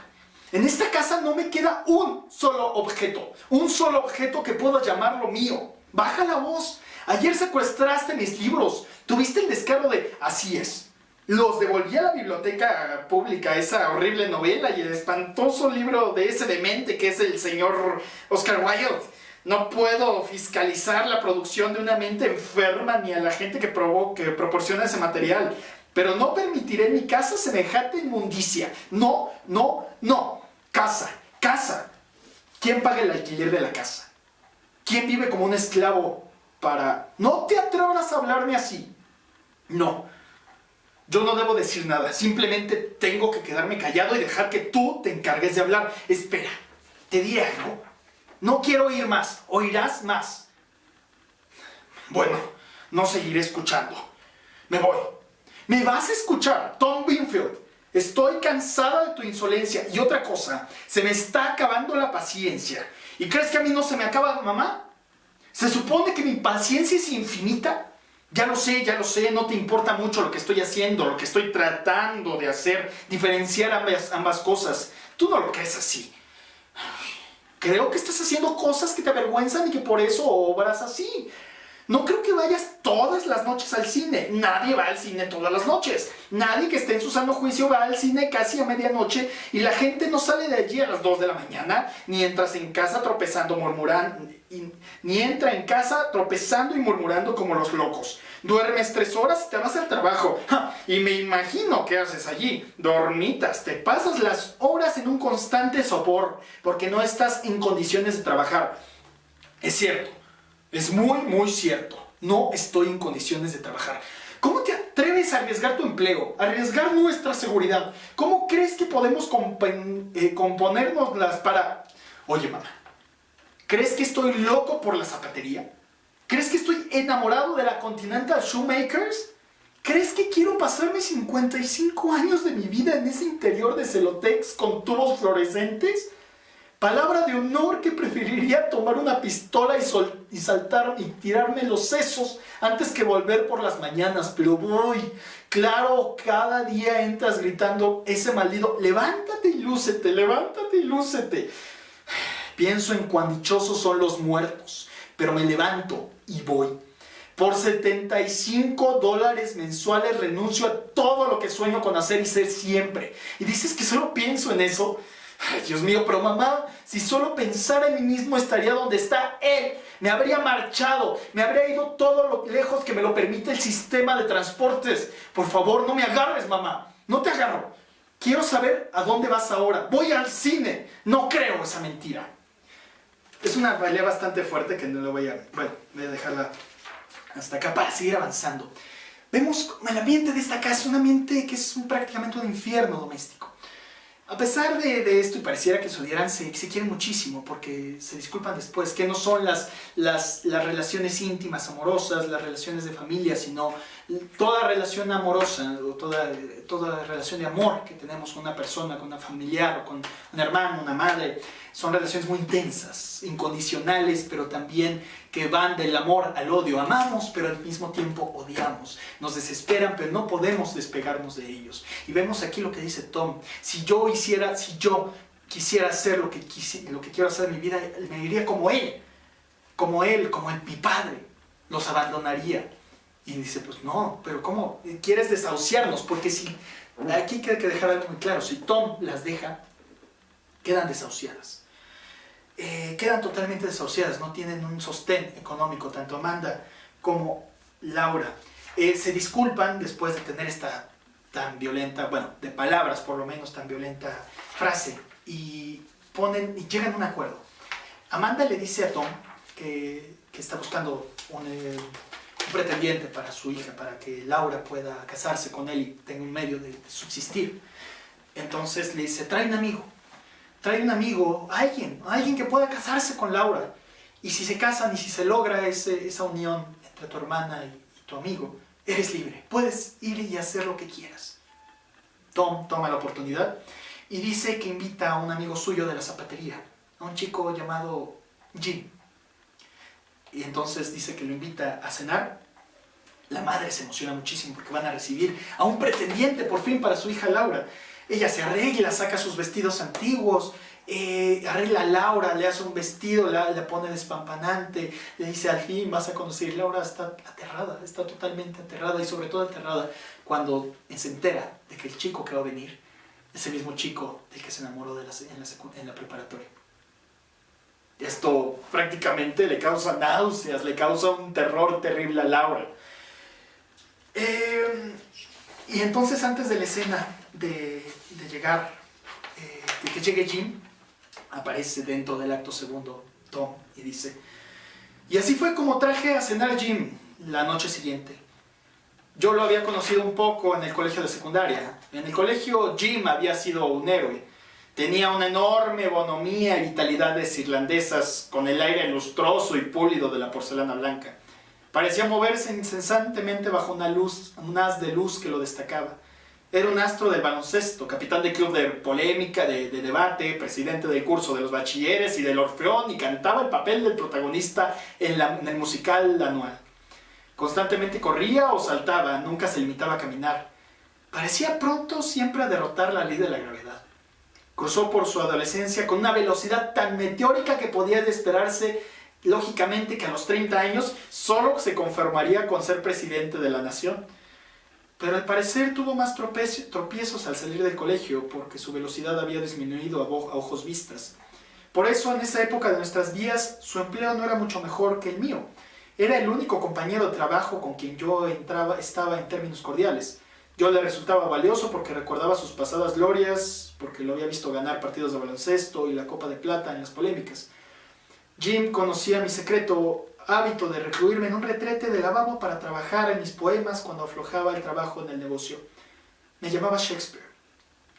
en esta casa no me queda un solo objeto que pueda llamarlo mío. Baja la voz. Ayer secuestraste mis libros. Tuviste el descaro de... Así es. Los devolví a la biblioteca pública, esa horrible novela y el espantoso libro de ese demente que es el señor Oscar Wilde. No puedo fiscalizar la producción de una mente enferma ni a la gente que proporciona ese material. Pero no permitiré en mi casa semejante inmundicia. No, no, no. Casa. ¿Quién paga el alquiler de la casa? ¿Quién vive como un esclavo para...? No te atrevas a hablarme así. No. Yo no debo decir nada. Simplemente tengo que quedarme callado y dejar que tú te encargues de hablar. Espera, te diré algo. No quiero oír más. Oirás más. Bueno, no seguiré escuchando. Me voy. ¿Me vas a escuchar, Tom Winfield? Estoy cansada de tu insolencia. Y otra cosa, se me está acabando la paciencia. ¿Y crees que a mí no se me acaba, mamá? ¿Se supone que mi paciencia es infinita? Ya lo sé, no te importa mucho lo que estoy haciendo, lo que estoy tratando de hacer, diferenciar ambas cosas. Tú no lo crees así. Creo que estás haciendo cosas que te avergüenzan y que por eso obras así. No creo que vayas todas las noches al cine. Nadie va al cine todas las noches. Nadie que esté en su sano juicio va al cine casi a medianoche y la gente no sale de allí a las 2 de la mañana, ni entras en casa ni entra en casa tropezando y murmurando como los locos. Duermes 3 horas y te vas al trabajo. ¡Ja! Y me imagino qué haces allí. Dormitas, te pasas las horas en un constante sopor porque no estás en condiciones de trabajar. Es cierto. Es muy, muy cierto. No estoy en condiciones de trabajar. ¿Cómo te atreves a arriesgar tu empleo? A arriesgar nuestra seguridad. ¿Cómo crees que podemos componérnoslas para...? Oye, mamá, ¿crees que estoy loco por la zapatería? ¿Crees que estoy enamorado de la Continental Shoemakers? ¿Crees que quiero pasarme 55 años de mi vida en ese interior de Celotex con tubos fluorescentes? Palabra de honor que preferiría tomar una pistola y saltar y tirarme los sesos antes que volver por las mañanas. Pero voy, claro, cada día entras gritando ese maldito, levántate y lúcete, levántate y lúcete. Pienso en cuán dichosos son los muertos, pero me levanto y voy. Por $75 mensuales renuncio a todo lo que sueño con hacer y ser siempre. Y dices que solo pienso en eso. Ay, Dios mío, pero mamá, si solo pensara en mí mismo estaría donde está él. Me habría marchado, me habría ido todo lo lejos que me lo permite el sistema de transportes. Por favor, no me agarres, mamá. No te agarro. Quiero saber a dónde vas ahora. Voy al cine. No creo esa mentira. Es una pelea bastante fuerte que no lo voy a... Bueno, voy a dejarla hasta acá para seguir avanzando. Vemos el ambiente de esta casa, un ambiente que es prácticamente un infierno doméstico. A pesar de esto, y pareciera que se odiaran, se quieren muchísimo porque se disculpan después, que no son las relaciones íntimas, amorosas, las relaciones de familia, sino toda relación amorosa o toda relación de amor que tenemos con una persona, con una familiar o con un hermano, una madre. Son relaciones muy intensas, incondicionales, pero también que van del amor al odio. Amamos, pero al mismo tiempo odiamos. Nos desesperan, pero no podemos despegarnos de ellos. Y vemos aquí lo que dice Tom. Si yo quisiera hacer lo que quiero hacer en mi vida, me iría como él, como mi padre. Los abandonaría. Y dice, pues no, pero ¿cómo? ¿Quieres desahuciarnos? Porque si, aquí hay que dejar algo muy claro. Si Tom las deja, quedan desahuciadas. Quedan totalmente desahuciadas, no tienen un sostén económico, tanto Amanda como Laura. Se disculpan después de tener esta tan violenta, bueno, de palabras por lo menos, tan violenta frase, y llegan a un acuerdo. Amanda le dice a Tom que está buscando un pretendiente para su hija, para que Laura pueda casarse con él y tenga un medio de subsistir. Entonces le dice, trae un amigo, alguien que pueda casarse con Laura. Y si se casan y si se logra esa unión entre tu hermana y tu amigo, eres libre. Puedes ir y hacer lo que quieras. Tom toma la oportunidad y dice que invita a un amigo suyo de la zapatería, a un chico llamado Jim. Y entonces dice que lo invita a cenar. La madre se emociona muchísimo porque van a recibir a un pretendiente por fin para su hija Laura. Ella se arregla, saca sus vestidos antiguos, arregla a Laura, le hace un vestido, le pone despampanante, le dice al fin vas a conocer. Laura está aterrada, está totalmente aterrada y sobre todo aterrada cuando se entera de que el chico que va a venir es el mismo chico del que se enamoró en la preparatoria. Esto prácticamente le causa náuseas, le causa un terror terrible a Laura. Y entonces antes de la escena de llegar, de que llegue Jim, aparece dentro del acto segundo Tom y dice, y así fue como traje a cenar a Jim la noche siguiente. Yo lo había conocido un poco en el colegio de secundaria. En el colegio Jim había sido un héroe. Tenía una enorme bonomía y vitalidades irlandesas con el aire lustroso y pulido de la porcelana blanca. Parecía moverse incesantemente bajo un haz de luz que lo destacaba. Era un astro del baloncesto, capitán de club de polémica, de debate, presidente del curso de los bachilleres y del Orfeón, y cantaba el papel del protagonista en el musical anual. Constantemente corría o saltaba, nunca se limitaba a caminar. Parecía pronto siempre a derrotar la ley de la gravedad. Cruzó por su adolescencia con una velocidad tan meteórica que podía esperarse lógicamente que a los 30 años solo se conformaría con ser presidente de la nación. Pero al parecer tuvo más tropiezos al salir del colegio porque su velocidad había disminuido a ojos vistas. Por eso en esa época de nuestras vidas su empleo no era mucho mejor que el mío. Era el único compañero de trabajo con quien yo estaba en términos cordiales. Yo le resultaba valioso porque recordaba sus pasadas glorias, porque lo había visto ganar partidos de baloncesto y la Copa de Plata en las polémicas. Jim conocía mi secreto hábito de recluirme en un retrete de lavabo para trabajar en mis poemas cuando aflojaba el trabajo en el negocio. Me llamaba Shakespeare.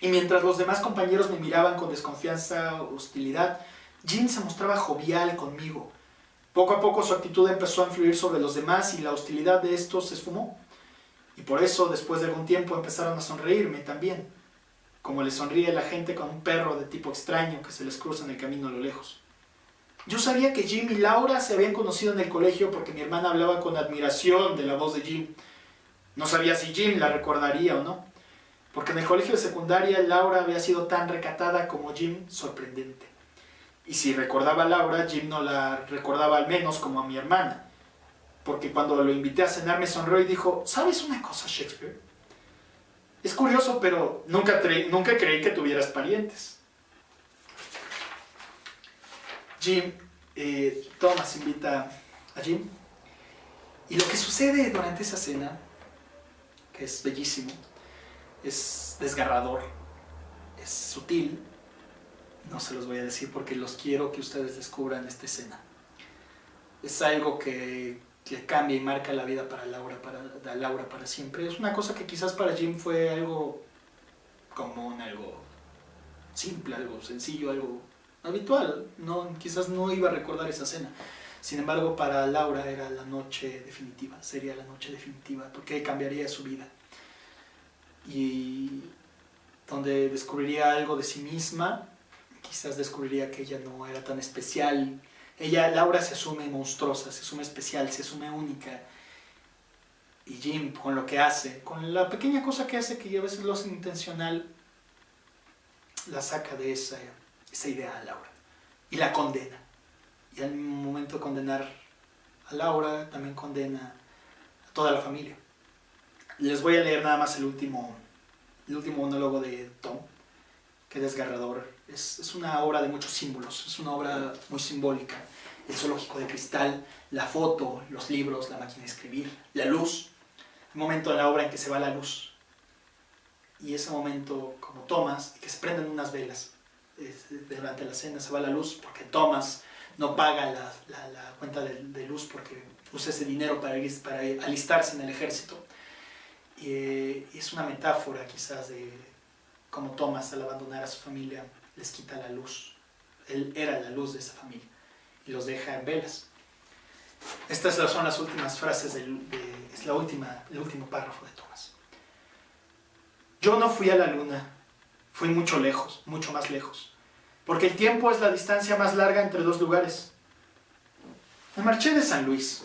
Y mientras los demás compañeros me miraban con desconfianza o hostilidad, Jim se mostraba jovial conmigo. Poco a poco su actitud empezó a influir sobre los demás y la hostilidad de estos se esfumó. Y por eso, después de algún tiempo, empezaron a sonreírme también. como le sonríe la gente con un perro de tipo extraño que se les cruza en el camino a lo lejos. Yo sabía que Jim y Laura se habían conocido en el colegio porque mi hermana hablaba con admiración de la voz de Jim. No sabía si Jim la recordaría o no, porque en el colegio de secundaria Laura había sido tan recatada como Jim sorprendente. Y si recordaba a Laura, Jim no la recordaba al menos como a mi hermana, porque cuando lo invité a cenar me sonrió y dijo: ¿sabes una cosa, Shakespeare? Es curioso, pero nunca creí que tuvieras parientes. Thomas invita a Jim, y lo que sucede durante esa cena, que es bellísimo, es desgarrador, es sutil, no se los voy a decir porque los quiero que ustedes descubran esta escena. Es algo que cambia y marca la vida para Laura para siempre. Es una cosa que quizás para Jim fue algo común, algo simple, algo sencillo, algo habitual. Quizás no iba a recordar esa cena. Sin embargo, para Laura era la noche definitiva, sería la noche definitiva, porque cambiaría su vida. Y donde descubriría algo de sí misma, quizás descubriría que ella no era tan especial. Laura se asume monstruosa, se asume especial, se asume única. Y Jim, con lo que hace, con la pequeña cosa que hace, que a veces lo hace intencional, la saca de esa idea a Laura y la condena. Y al momento de condenar a Laura, también condena a toda la familia. Les voy a leer nada más el último monólogo de Tom, que es desgarrador. Es una obra de muchos símbolos, es una obra muy simbólica. El zoológico de cristal, la foto, los libros, la máquina de escribir, la luz. Un momento en la obra en que se va la luz. Y ese momento, como Thomas, que se prenden unas velas. Durante la cena se va la luz porque Thomas no paga la cuenta de luz porque usa ese dinero para alistarse en el ejército. Y es una metáfora quizás de cómo Thomas, al abandonar a su familia, les quita la luz. Él era la luz de esa familia y los deja en velas. Estas son las últimas frases, es el último párrafo de Thomas. Yo no fui a la luna, fui mucho más lejos, porque el tiempo es la distancia más larga entre dos lugares. Me marché de San Luis.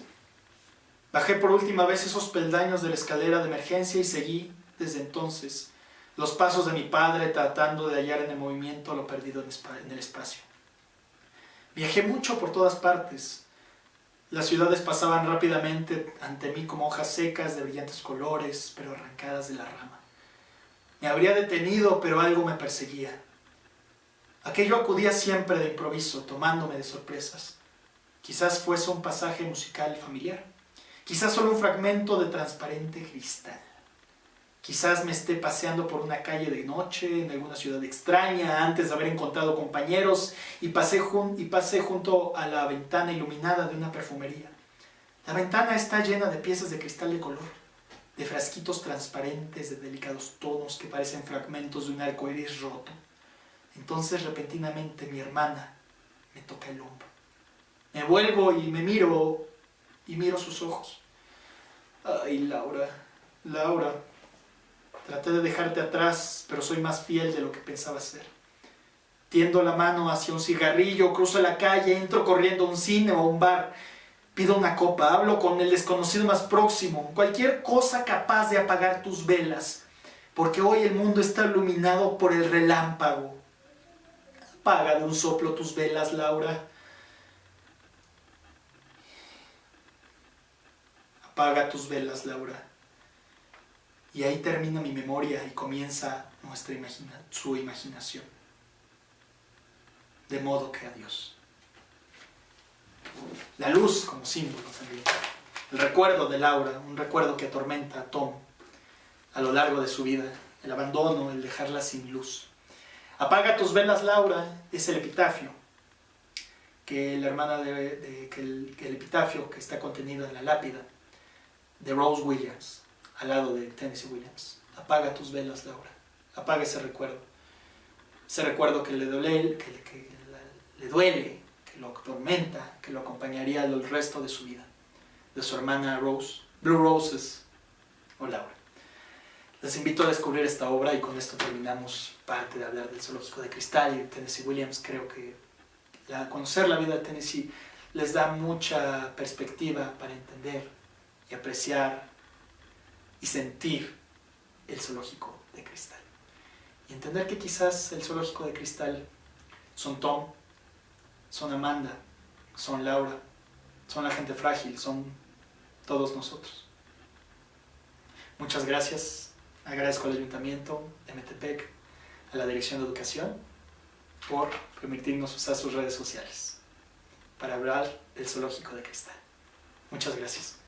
Bajé por última vez esos peldaños de la escalera de emergencia y seguí, desde entonces, los pasos de mi padre tratando de hallar en el movimiento lo perdido en el espacio. Viajé mucho por todas partes. Las ciudades pasaban rápidamente ante mí como hojas secas de brillantes colores, pero arrancadas de la rama. Me habría detenido, pero algo me perseguía. Aquello acudía siempre de improviso, tomándome de sorpresas. Quizás fuese un pasaje musical familiar. Quizás solo un fragmento de transparente cristal. Quizás me esté paseando por una calle de noche, en alguna ciudad extraña, antes de haber encontrado compañeros, y pasé junto a la ventana iluminada de una perfumería. La ventana está llena de piezas de cristal de color, de frasquitos transparentes de delicados tonos que parecen fragmentos de un arco iris roto. Entonces, repentinamente, mi hermana me toca el hombro. Me vuelvo y miro sus ojos. Ay, Laura, traté de dejarte atrás, pero soy más fiel de lo que pensaba ser. Tiendo la mano hacia un cigarrillo, cruzo la calle, entro corriendo a un cine o a un bar. Pido una copa, hablo con el desconocido más próximo, cualquier cosa capaz de apagar tus velas, porque hoy el mundo está iluminado por el relámpago. Apaga de un soplo tus velas, Laura. Apaga tus velas, Laura. Y ahí termina mi memoria y comienza su imaginación. De modo que adiós. La luz como símbolo también. El recuerdo de Laura, un recuerdo que atormenta a Tom a lo largo de su vida. El abandono, el dejarla sin luz. Apaga tus velas, Laura, es el epitafio. Que la hermana que el epitafio que está contenido en la lápida de Rose Williams, al lado de Tennessee Williams. Apaga tus velas, Laura. Apaga ese recuerdo. Ese recuerdo que le duele, que lo atormenta, que lo acompañaría el resto de su vida. De su hermana Rose. Blue Roses o Laura. Les invito a descubrir esta obra y con esto terminamos parte de hablar del Zoológico de Cristal y de Tennessee Williams. Creo que conocer la vida de Tennessee les da mucha perspectiva para entender y apreciar y sentir el Zoológico de Cristal. Y entender que quizás el Zoológico de Cristal son Tom, son Amanda, son Laura, son la gente frágil, son todos nosotros. Muchas gracias. Agradezco al Ayuntamiento de Metepec, a la Dirección de Educación, por permitirnos usar sus redes sociales para hablar del Zoológico de Cristal. Muchas gracias.